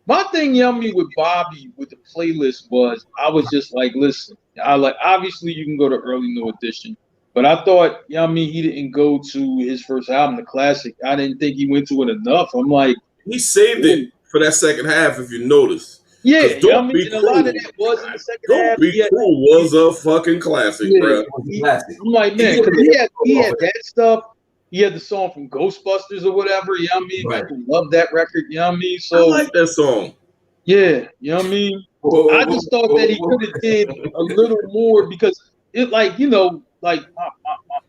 My thing, yummy with Bobby with the playlist was I was just like, listen, obviously you can go to early New Edition, but I thought, yummy, he didn't go to his first album, the classic. I didn't think he went to it enough. I'm like, He saved it for that second half, if you notice. yeah, Because Don't Be and a lot of Cruel, that was in the second Don't half. Be Cruel was a fucking classic, Yeah, bruh. I'm like, man, because he had that stuff. He had the song from Ghostbusters or whatever. You know what I mean? Right. People love that record. You know what I mean? I So like that song. yeah, you know what I mean. I just thought that he could have did a little more because it, like, you know, like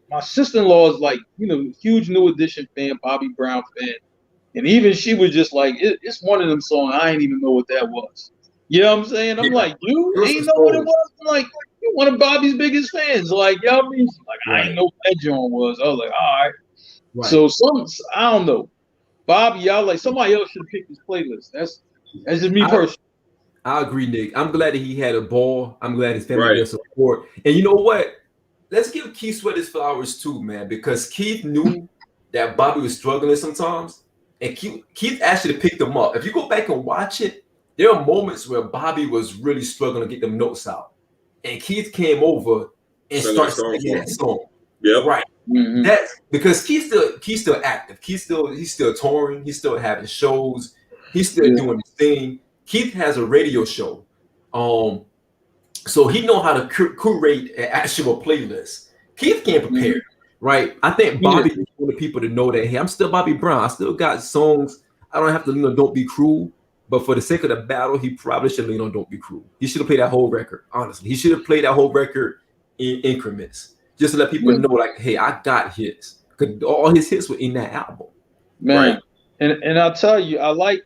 my sister-in-law is like, you know, huge New Edition fan, Bobby Brown fan, and even she was just like, it's one of them songs I ain't even know what that was. You know what I'm saying? I'm like, you ain't know what it was? I'm like, you're one of Bobby's biggest fans. Like, you know what I mean? She's like, I ain't know what that joint was. I was like, all right. So I don't know. Bobby, y'all like somebody else should have picked this playlist. That's just me personally. I agree, Nick. I'm glad that he had a ball. I'm glad his family did support. And you know what? Let's give Keith Sweat his flowers too, man, because Keith knew that Bobby was struggling sometimes, and Keith actually picked him up. If you go back and watch it, there are moments where Bobby was really struggling to get them notes out, and Keith came over and started singing that song. Yep. Right. Mm-hmm. That's because Keith's still active. He's still touring. He's still having shows. He's still doing his thing. Keith has a radio show, so he know how to curate an actual playlist. Keith can't prepare, right? I think Bobby is one of the people to know that, hey, I'm still Bobby Brown. I still got songs. I don't have to lean on Don't Be Cruel, but for the sake of the battle, he probably should lean on Don't Be Cruel. He should have played that whole record, honestly. He should have played that whole record in increments, just to let people know, like, hey, I got hits. Because all his hits were in that album. Man, and I'll tell you, I like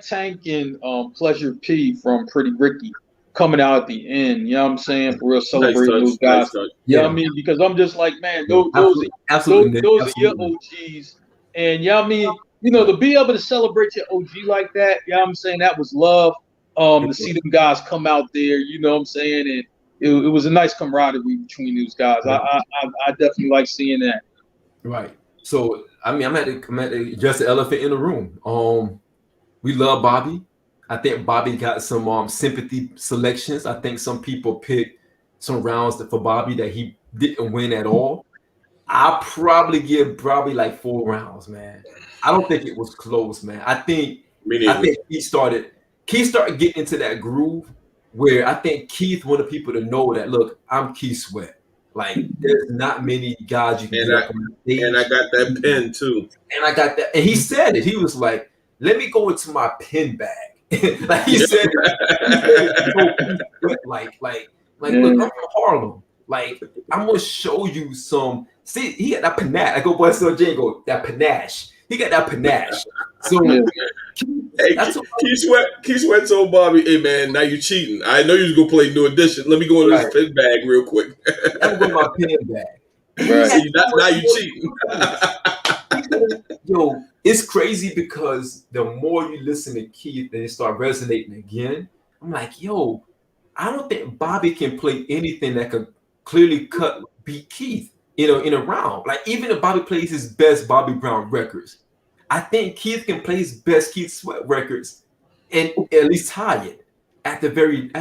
Tank and Pleasure P from Pretty Ricky. coming out at the end. You know what I'm saying? For real, Nice celebrating touch. those guys. Nice touch. You know Yeah, what I mean? Because I'm just like, man, yeah, absolutely, absolutely, Nick, those are your absolutely. OGs. And you know what I mean? You know, to be able to celebrate your OG like that, you know what I'm saying? That was love. To see them guys come out there, you know what I'm saying? And it was a nice camaraderie between those guys. I definitely like seeing that. Right. So I mean, I'm at the just the elephant in the room. We love Bobby. I think Bobby got some sympathy selections. I think some people picked some rounds for Bobby that he didn't win at all. I'll probably give Bobby like 4 rounds, man. I don't think it was close, man. Me I neither. think Keith started getting into that groove where I think Keith wanted people to know that look, I'm Keith Sweat. Like there's not many guys you can And get I up on the and I stage. got that pen too. And I got that. And he said it. He was like, let me go into my pen bag. Like he Yep. said it. He said it so quick, like, look, I'm from Harlem. Like, I'm gonna show you some. See, he got that panache. I go, boy, so Django, that panache. He got that panache. So Yeah. Hey, that's what, Keith Sweat told Bobby, "Hey man, now you cheating. I know you was gonna play New Edition. Let me go into right. this pen bag real quick. I'm going my pen bag. And he Right. had See, so now much you more cheating." to do. Yo, it's crazy because the more you listen to Keith and it start resonating again, I'm like, yo, I don't think Bobby can play anything that could clearly beat Keith, in a round. Like even if Bobby plays his best Bobby Brown records, I think Keith can play his best Keith Sweat records and at least tie it at the very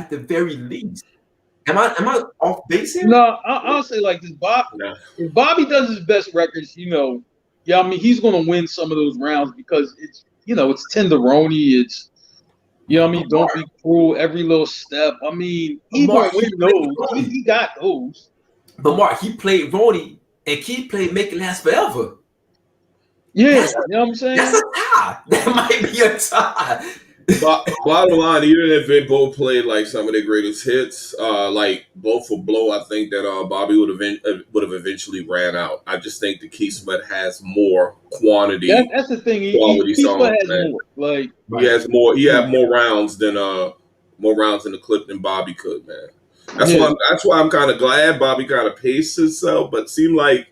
least. Am I off base No, here? I'll say like this, Bob. Nah. If Bobby does his best records, yeah, I mean he's gonna win some of those rounds because it's tenderoni, it's I mean, don't be cruel every little step. I mean, he gonna Mark, win he played those. Ronnie. He got those. But Mark, he played Ronnie and Keith played Make It Last Forever. Yeah, That's a, you know what I'm that's saying? a tie. That might be a tie. Bottom line, even if they both played like some of their greatest hits, like both for blow, I think that Bobby would have eventually ran out. I just think the Keith Sweat has more That's the thing. quality He still songs, has man. more. Like, He Right. has more. He had more rounds in the clip than Bobby could, man. yeah, That's why I'm kind of glad Bobby kind of paced himself, but it seemed like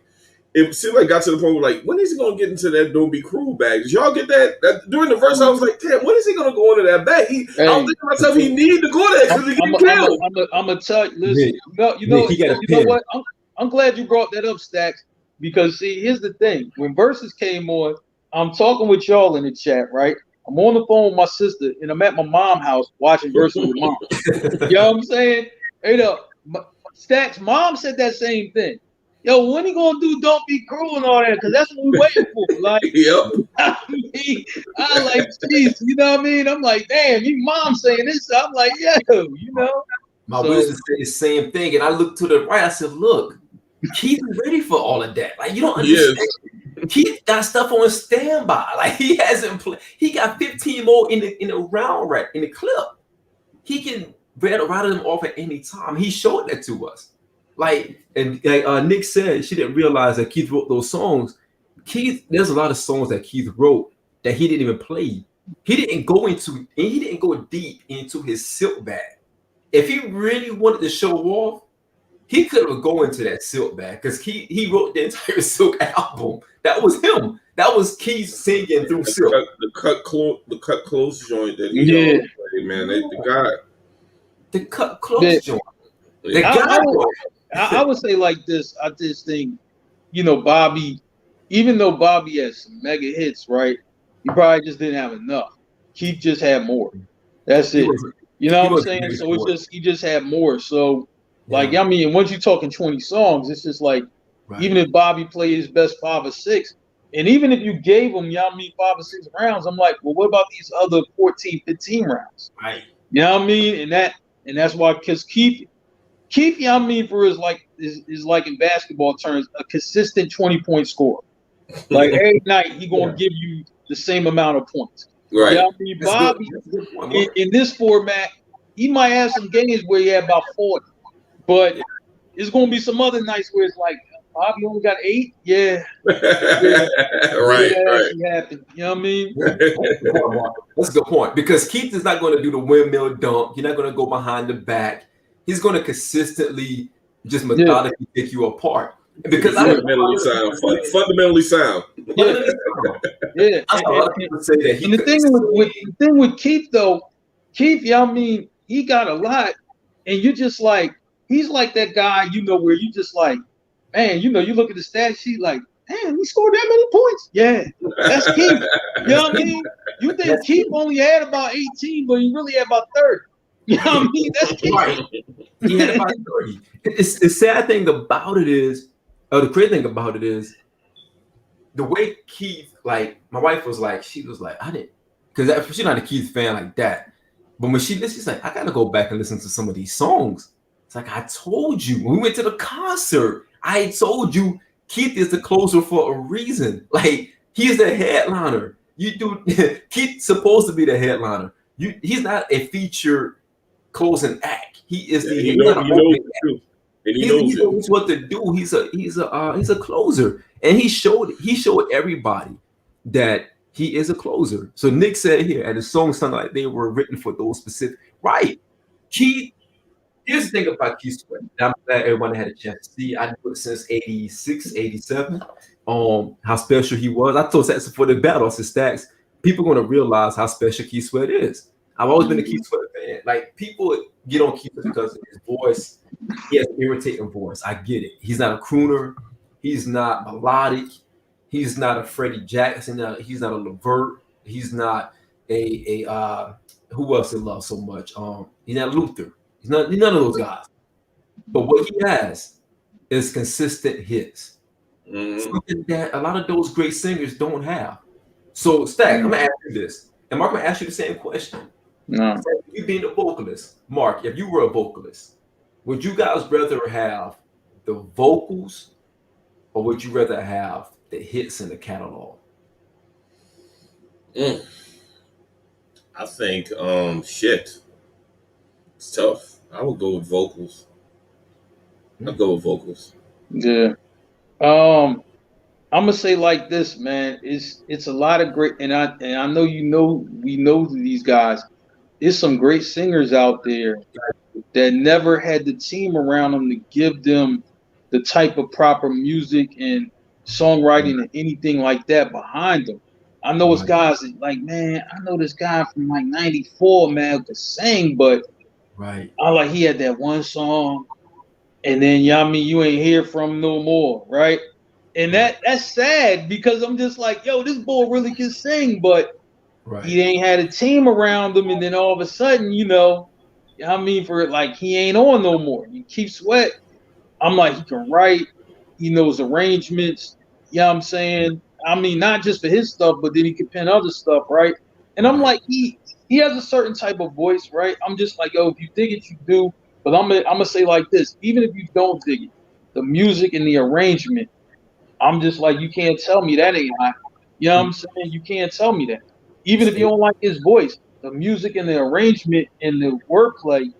got to the point where like, when is he gonna get into that "Don't Be Cruel" bag? Did y'all get that during the verse? I was like, damn, when is he gonna go into that bag? I don't hey, think to myself he need to go there because he I'm getting killed. gonna tell you. Listen, Nick, Nick, he got a you know pen. what? I'm glad you brought that up, Stacks. Because see, here's the thing: when verses came on, I'm talking with y'all in the chat, right? I'm on the phone with my sister, and I'm at my mom's house watching verses with mom. You know what I'm saying? Hey, Stacks' mom said that same thing. Yo, when he gonna do "Don't Be Cruel" and all that? Because that's what we waiting for. Like, Yep. I mean, I like, jeez, you know what I mean? I'm like, damn, you mom saying this. I'm like, yo, you know. My So wisdom said the same thing, and I looked to the right. I said, "Look, Keith is ready for all of that. Like you don't He understand. is. Keith got stuff on standby. Like he hasn't played. He got 15 more in the round right in the clip. He can rattle them off at any time. He showed that to us. Like Nick said, she didn't realize that Keith wrote those songs. There's a lot of songs that Keith wrote that he didn't even play. He didn't go deep into his silk bag. If he really wanted to show off, he could have gone into that silk bag because he wrote the entire Silk album. That was him. That was Keith singing through Silk. The cut close joint that he yeah, played, man. The guy. The cut close yeah. joint. The Yeah. guy, I would say like this. I just think, Bobby, even though Bobby has some mega hits, right? He probably just didn't have enough. Keith just had more. That's he it. was You know he what I'm was saying? very So it's short. just he just had more. So like Yeah, I mean, once you're talking 20 songs, it's just like right. even if Bobby played his best 5 or 6, and even if you gave him, 5 or 6 rounds, I'm like, well, what about these other 14, 15 rounds? Right. You know what I mean? And that's why because Keith, for is like in basketball terms, a consistent 20-point scorer. Like every night he gonna Yeah. give you the same amount of points. Right. Right. That's good. Bobby That's a good point, in, Mark. in this format, he might have some games where he had about 40, but it's gonna be some other nights where it's like Bobby only got 8. Yeah, right, that right. actually happened. You know what I mean? That's a good point because Keith is not going to do the windmill dunk. You're not going to go behind the back. He's going to consistently just Yeah, methodically pick you apart. Keep it Because I fundamentally sound. Fundamentally sound. yeah, yeah. I saw a lot of people say that he And the couldn't thing with sing. the thing with Keith though, Keith, yeah, I mean, he got a lot, and you just like he's like that guy, where you just like, man, you look at the stat sheet like, damn, he scored that many points. Yeah, that's Keith. You know what I mean? You think Keith only had about 18, but he really had about 30. You know what I mean? That's Keith. Right. He had about 30. It's the sad thing about it is, or the crazy thing about it is, the way Keith, like, my wife was like, I didn't, because she's not a Keith fan like that. But when she listens, she's like, I gotta go back and listen to some of these songs. It's like, I told you when we went to the concert, I told you Keith is the closer for a reason. Like, he's the headliner. You do Keith's supposed to be the headliner. He's not a featured closing act. He is the he knows too. And he knows what to do. He's a closer, and he showed everybody that he is a closer. So Nick said here, and the songs sound like they were written for those specific. Right. Keith. Here's the thing about Keith Sweat. I'm glad everyone had a chance to see. I knew it since 86, 87. How special he was. I told Saxon for the battle, I said, Stacks, people are going to realize how special Keith Sweat is. I've always been a Keith Sweat fan. Like, people get on Keith because of his voice. He has an irritating voice. I get it. He's not a crooner. He's not melodic. He's not a Freddie Jackson. He's not a Levert. He's not a who else I love so much? He's not Luther. He's none of those guys. But what he has is consistent hits. Something that a lot of those great singers don't have. So, Stack, I'm going to ask you this. And Mark, I'm going to ask you the same question. No. Stack, you being a vocalist, Mark, if you were a vocalist, would you guys rather have the vocals or would you rather have the hits in the catalog? I think, shit. It's tough. I would go with vocals. I'll go with vocals. Yeah. I'm gonna say like this, man. It's a lot of great, and I know we know these guys. There's some great singers out there that never had the team around them to give them the type of proper music and songwriting and anything like that behind them. I know it's guys that like, man, I know this guy from like '94, man, who could sing, but he had that one song, and then you ain't hear from him no more, right? And that's sad because I'm just like, yo, this boy really can sing, but he ain't had a team around him, and then all of a sudden, for like he ain't on no more. You keep Sweat. I'm like, he can write, he knows arrangements, you know what I'm saying? I mean, not just for his stuff, but then he can pen other stuff, right? And I'm like, he has a certain type of voice, right? I'm just like, yo, if you dig it, you do. But I'm gonna say like this, even if you don't dig it, the music and the arrangement, I'm just like, you can't tell me that ain't hot. You know what I'm saying? You can't tell me that. Even if you don't like his voice, the music and the arrangement and the wordplay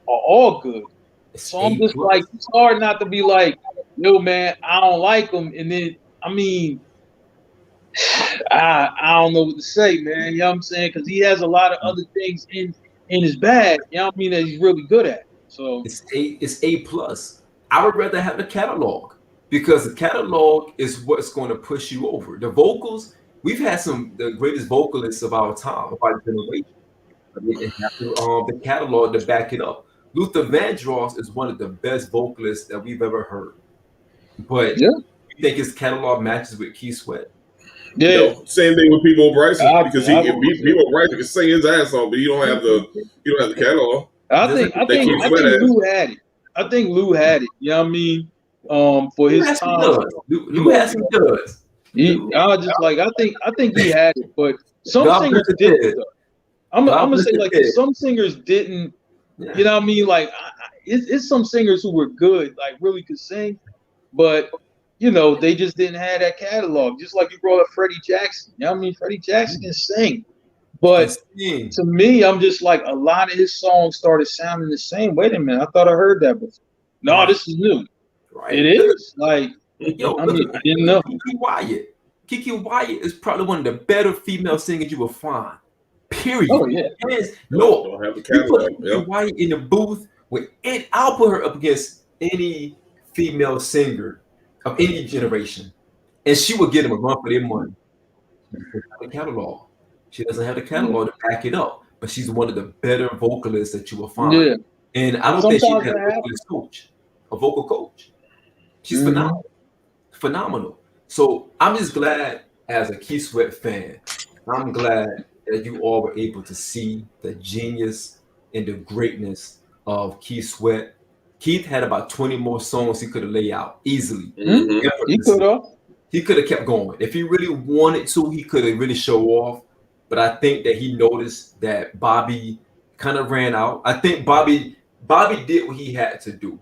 are all good. So I'm just like, it's hard not to be like, yo, man, I don't like him. And then, I don't know what to say, man. You know what I'm saying? Because he has a lot of other things in his bag, you know what I mean, that he's really good at. So it's A plus. I would rather have the catalog because the catalog is what's going to push you over. The vocals, we've had the greatest vocalists of our time, of our generation. They have the catalog to back it up. Luther Vandross is one of the best vocalists that we've ever heard. But you think his catalog matches with Keith Sweat? Yeah. Same thing with P.O. Bryson because P.O. Bryson can sing his ass off, but you don't have the catalog. I think Lou had it. I think Lou had it. You know what I mean? For his time, Lou has some goods. I think he had it, but some singers didn't. I'm gonna say like this, some singers didn't. Yeah. You know what I mean? Like it's some singers who were good, like really could sing, but they just didn't have that catalog. Just like you brought up Freddie Jackson. You know what I mean? Freddie Jackson can sing. But to me, I'm just like, a lot of his songs started sounding the same. Wait a minute, I thought I heard that before. No, this is new. Right. It is. Like, Yo, I look mean, at I didn't know. Kiki Wyatt. Kiki Wyatt is probably one of the better female singers you will find. Period. Oh yeah. No, Don't have the you put catalog. Kiki Yep. Wyatt in the booth with it. I'll put her up against any female singer of any generation, and she would get them a run for their money. She doesn't have the catalog. She doesn't have the Yeah. catalog to back it up, but she's one of the better vocalists that you will find. Yeah. And I And don't think she sometimes had that a happens. vocalist coach, a vocal coach. She's Mm-hmm. phenomenal. So I'm just glad as a Keith Sweat fan, I'm glad that you all were able to see the genius and the greatness of Keith Sweat. Keith had about 20 more songs he could have laid out easily. Mm-hmm. He could have. He could have kept going. If he really wanted to, he could have really show off. But I think that he noticed that Bobby kind of ran out. I think Bobby did what he had to do.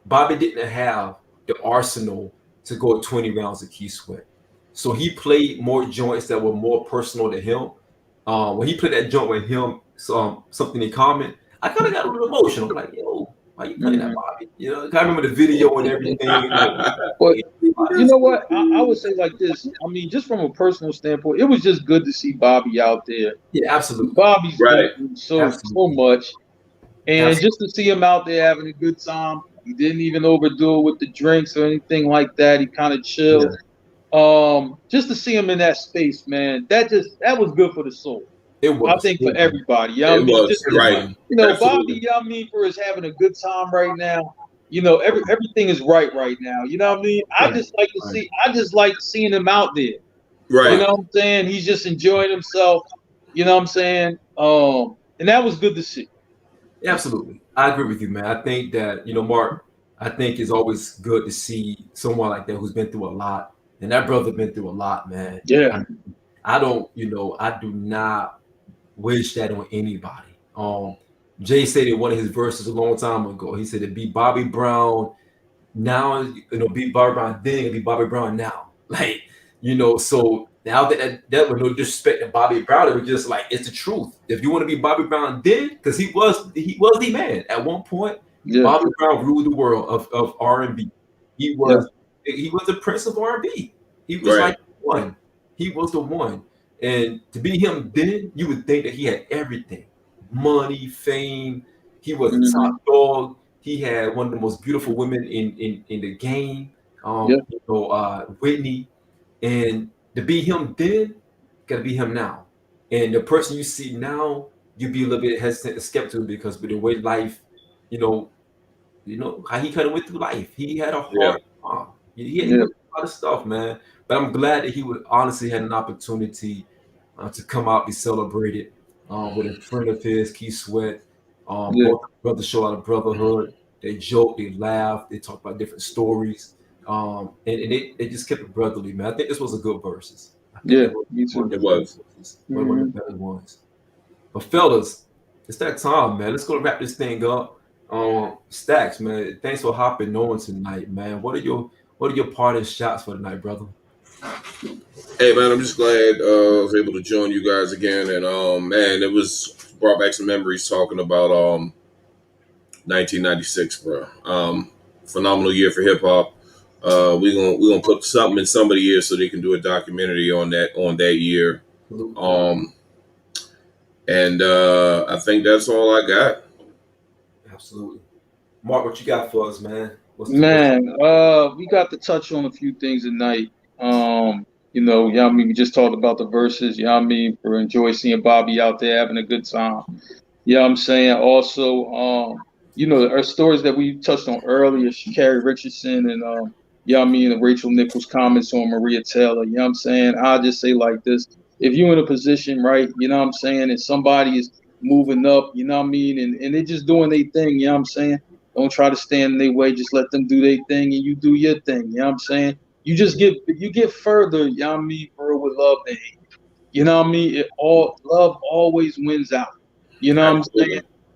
Bobby didn't have the arsenal to go 20 rounds of Keith Sweat. So he played more joints that were more personal to him. When he played that joint with him, something in common, I kind of got a little emotional. I'm like, yo, why you playing that, Bobby? You know, I remember the video and everything. But you know what? I would say like this. I mean, just from a personal standpoint, it was just good to see Bobby out there. Yeah, absolutely. Bobby's Right. been through so much. And Absolutely. just to see him out there having a good time, he didn't even overdo it with the drinks or anything like that. He kind of chilled. Just to see him in that space, man, that was good for the soul. It was. I think for everybody. You know what I It mean? was Just right. you know, Absolutely. Bobby, you know what I mean, for his having a good time right now. You know, everything is right now. You know what I mean? I just like seeing him out there. Right. You know what I'm saying? He's just enjoying himself. You know what I'm saying? And that was good to see. Absolutely. I agree with you, man. I think that, Mark, I think it's always good to see someone like that who's been through a lot. And that brother been through a lot, man. Yeah. I don't, I do not wish that on anybody. Jay said in one of his verses a long time ago, he said to be Bobby Brown now, be Bobby Brown then and be Bobby Brown now. Like, so now that was no disrespect to Bobby Brown, it was just like it's the truth. If you want to be Bobby Brown then, because he was the man. At one point, Yeah. Bobby Brown ruled the world of R&B. He was the prince of R&B. He was Right. like one. He was the one. And to be him then, you would think that he had everything. Money, fame. He was a top dog. He had one of the most beautiful women in the game. Whitney. And to be him then, gotta be him now. And the person you see now, you be a little bit hesitant and skeptical because with the way life, how he kind of went through life. He had a hard time. He went through a lot of stuff, man. But I'm glad that he would honestly had an opportunity to come out, be celebrated with a friend of his, Keith Sweat. Both brothers show out of brotherhood. They joke, they laugh, they talk about different stories. And they just kept it brotherly, man. I think this was a good versus. Yeah, me too. It was. One of the better ones. But fellas, it's that time, man. Let's go wrap this thing up. Stacks, man. Thanks for hopping on tonight, man. What are your parting shots for tonight, brother? Hey man, I'm just glad I was able to join you guys again, and man, it was brought back some memories talking about 1996, bro. Phenomenal year for hip hop. We gonna put something in somebody's ear so they can do a documentary on that year. And I think that's all I got. Absolutely. Mark, what you got for us, man? We got to touch on a few things tonight. I mean, we just talked about the verses, for enjoy seeing Bobby out there having a good time. I'm saying? Also, our stories that we touched on earlier, Sha'Carri Richardson and and Rachel Nichols' comments on Maria Taylor. I'm saying? I'll just say like this. If you're in a position, right, and somebody is moving up, and they're just doing their thing, don't try to stand in their way, just let them do their thing and you do your thing, You just you get further, for with love than hate. Love always wins out.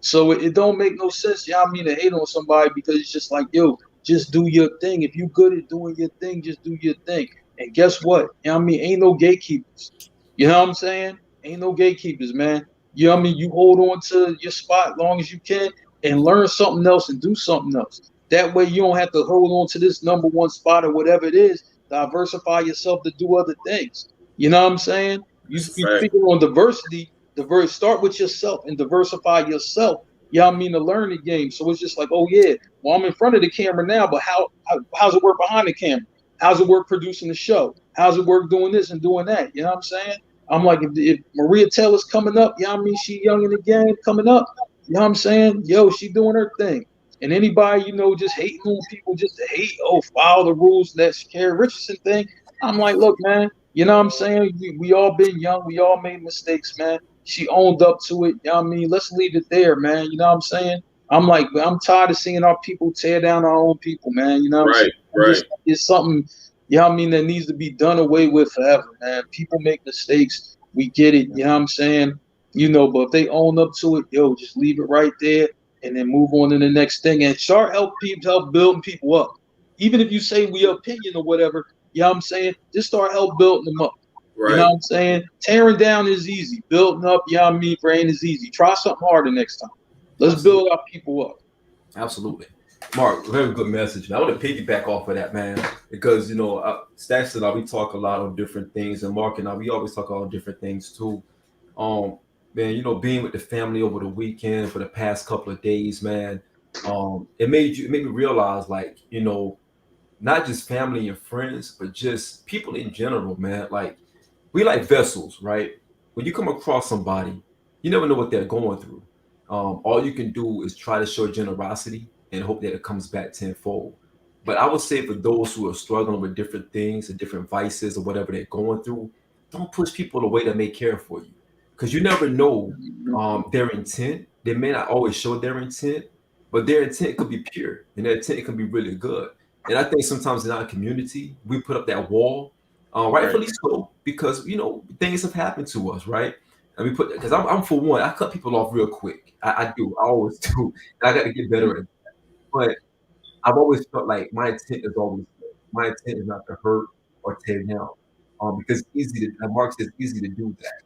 So it don't make no sense, to hate on somebody because it's just like, yo, just do your thing. If you good at doing your thing, just do your thing. And guess what? Ain't no gatekeepers. Ain't no gatekeepers, man. You hold on to your spot as long as you can and learn something else and do something else. That way you don't have to hold on to this number one spot or whatever it is. Diversify yourself to do other things. You know what I'm saying? That's a You fact. speaking on diversity, start with yourself and diversify yourself. Yeah, I mean to learn the game. So it's just like, oh yeah, well I'm in front of the camera now, but how's it work behind the camera? How's it work producing the show? How's it work doing this and doing that? You know what I'm saying? I'm like, if Maria Taylor's coming up, you know what I mean? She young in the game coming up. You know what I'm saying? Yo, she doing her thing. And anybody, just hating on people just to hate, oh, follow the rules, that Shakira Richardson thing. I'm like, look, man, you know what I'm saying? We all been young. We all made mistakes, man. She owned up to it. You know what I mean? Let's leave it there, man. You know what I'm saying? I'm like, I'm tired of seeing our people tear down our own people, man. You know what I'm saying? Right, right. It's something, you know what I mean, that needs to be done away with forever, man. People make mistakes. We get it. You know what I'm saying? But if they own up to it, yo, just leave it right there and then move on to the next thing. And start help building people up. Even if you say we opinion or whatever, you know what I'm saying? Just start help building them up. You know Right. what I'm saying? Tearing down is easy. Building up, you know what I mean, brain is easy. Try something harder next time. Let's build Absolutely. our people up. Absolutely. Mark, very good message. Now, I want to piggyback off of that, man, because, Stacks and I, we talk a lot on different things, and Mark and I, we always talk on different things too. Um, Man, being with the family over the weekend for the past couple of days, man, it made me realize, like, not just family and friends, but just people in general, man. Like, we like vessels, right? When you come across somebody, you never know what they're going through. All you can do is try to show generosity and hope that it comes back tenfold. But I would say for those who are struggling with different things and different vices or whatever they're going through, don't push people away that may care for you, because you never know their intent. They may not always show their intent, but their intent could be pure and their intent can be really good. And I think sometimes in our community, we put up that wall, Right. rightfully so, because things have happened to us, right? And we put because I'm for one, I cut people off real quick. I do, I always do, and I got to get better at that. But I've always felt like my intent is always good. My intent is not to hurt or tear down, because it's easy to, like Mark says, it's easy to do that.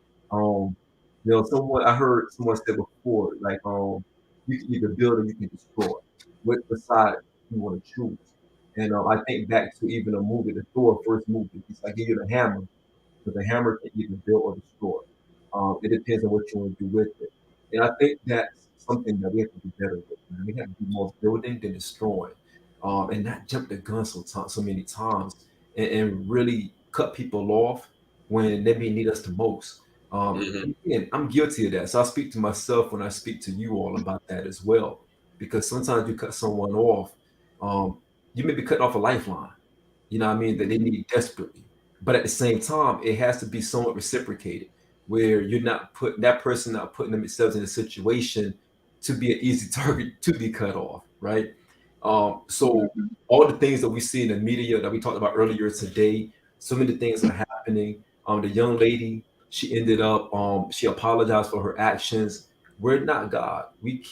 Someone I heard someone say before, like, you can either build or you can destroy. Which side you want to choose? And I think back to even a movie, the Thor first movie. It's like give you the hammer, because the hammer can either build or destroy. It depends on what you want to do with it. And I think that's something that we have to be better with. Man. We have to be more building than destroying, and not jump the gun so many times, and really cut people off when they may need us the most. Hmm. And I'm guilty of that. So I speak to myself when I speak to you all about that as well. Because sometimes you cut someone off, um, you may be cutting off a lifeline, what I mean, that they need desperately. But at the same time, it has to be somewhat reciprocated, where you're not putting that person not putting themselves in a situation to be an easy target to be cut off, right? So all the things that we see in the media that we talked about earlier today, so many things are happening. The young lady, she ended up, she apologized for her actions. We're not God. We're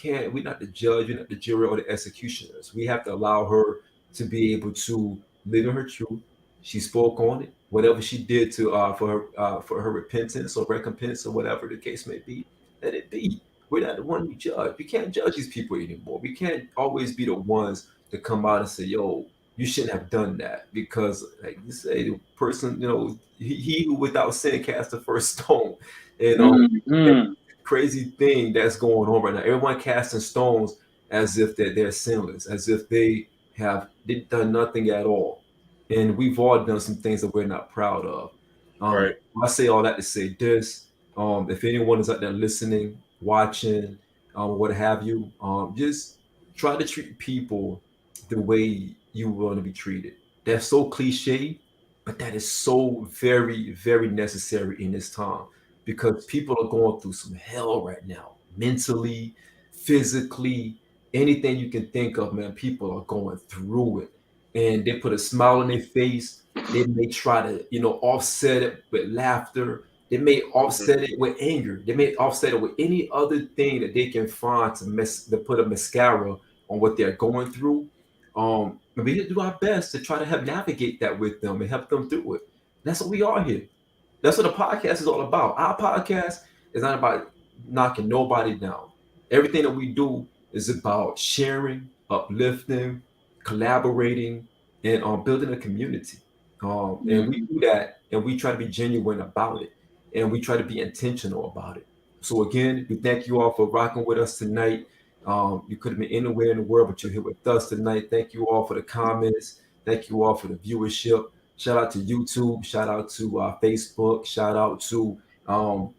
not the judge, we're not the jury or the executioners. We have to allow her to be able to live in her truth. She spoke on it. Whatever she did to for her repentance or recompense or whatever the case may be, let it be. We're not the one to judge. We can't judge these people anymore. We can't always be the ones to come out and say, "Yo, you shouldn't have done that," because, like you say, the person, he who without sin cast the first stone. And Mm-hmm. crazy thing that's going on right now. Everyone casting stones as if they're sinless, as if they've done nothing at all. And we've all done some things that we're not proud of. Right. I say all that to say this. If anyone is out there listening, watching, what have you, just try to treat people the way you want to be treated. That's so cliche, but that is so very, very necessary in this time, because people are going through some hell right now, mentally, physically, anything you can think of, man. People are going through it, and they put a smile on their face. They may try to, offset it with laughter. They may offset it with anger. They may offset it with any other thing that they can find to put a mascara on what they're going through. And we need to do our best to try to help navigate that with them and help them through it. That's what we are here. That's what the podcast is all about. Our podcast is not about knocking nobody down. Everything that we do is about sharing, uplifting, collaborating, and building a community. And we Mhm. do that, and we try to be genuine about it, and we try to be intentional about it. So again, we thank you all for rocking with us tonight. You could have been anywhere in the world, but you're here with us tonight. Thank you all for the comments. Thank you all for the viewership. Shout out to YouTube. Shout out to Facebook. Shout out to um,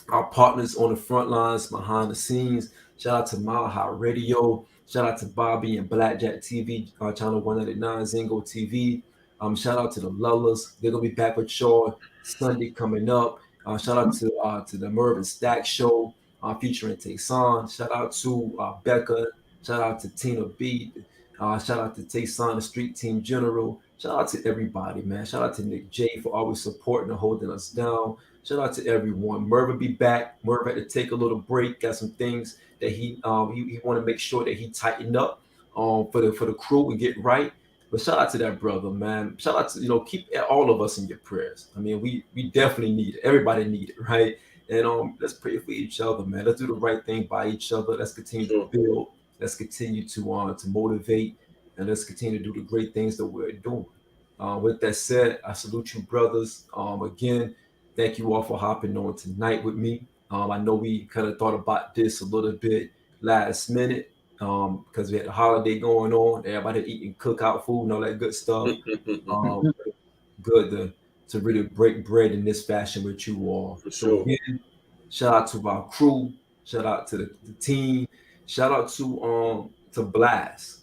our partners on the front lines, behind the scenes. Shout out to Mile High Radio. Shout out to Bobby and Blackjack TV, channel 199, Zingo TV. Shout out to the Lullas. They're gonna be back with Shawn Sunday coming up. Shout out to the Merv and Stack Show, featuring Tayson. Shout out to Becca. Shout out to Tina B. Shout out to Tayson, the Street Team General. Shout out to everybody, man. Shout out to Nick J for always supporting and holding us down. Shout out to everyone. Merv will be back. Merv had to take a little break. Got some things that he want to make sure that he tightened up for the crew and get right. But shout out to that brother, man. Shout out to keep all of us in your prayers. I mean, we definitely need it. Everybody need it, right? And let's pray for each other, man. Let's do the right thing by each other. Let's continue to Sure. build. Let's continue to motivate, and let's continue to do the great things that we're doing. With that said, I salute you, brothers. Again, thank you all for hopping on tonight with me. I know we kind of thought about this a little bit last minute because we had a holiday going on. Everybody eating cookout food and all that good stuff. Um, Good to really break bread in this fashion with you all. For So sure. again, shout out to our crew. Shout out to the team. Shout out to Blast.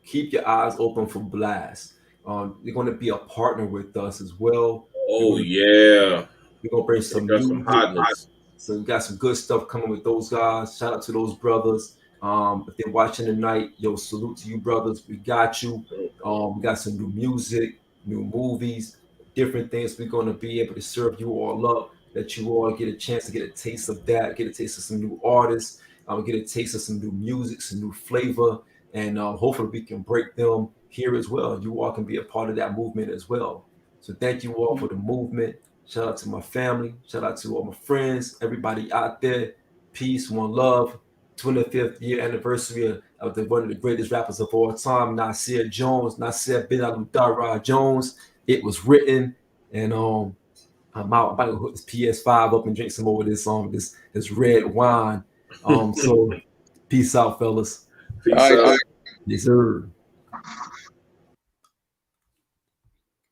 Keep your eyes open for Blast. They're going to be a partner with us as well. We're Oh going to yeah, we're gonna bring they some got some music. hotness. So we got some good stuff coming with those guys. Shout out to those brothers. If they're watching tonight, yo, salute to you, brothers. We got you. We got some new music, new movies, different things. We're gonna be able to serve you all up. Let you all get a chance to get a taste of that, get a taste of some new artists, get a taste of some new music, some new flavor, and hopefully we can break them here as well. You all can be a part of that movement as well. So thank you all for the movement. Shout out to my family. Shout out to all my friends, everybody out there. Peace, one love. 25th year anniversary of one of the greatest rappers of all time, Nasir Jones, Nasir bin Al Jones. It was written, and I'm out. I'm about to hook this PS5 up and drink some more of this red wine. So peace out, fellas. All Peace right, out. Yes, sir.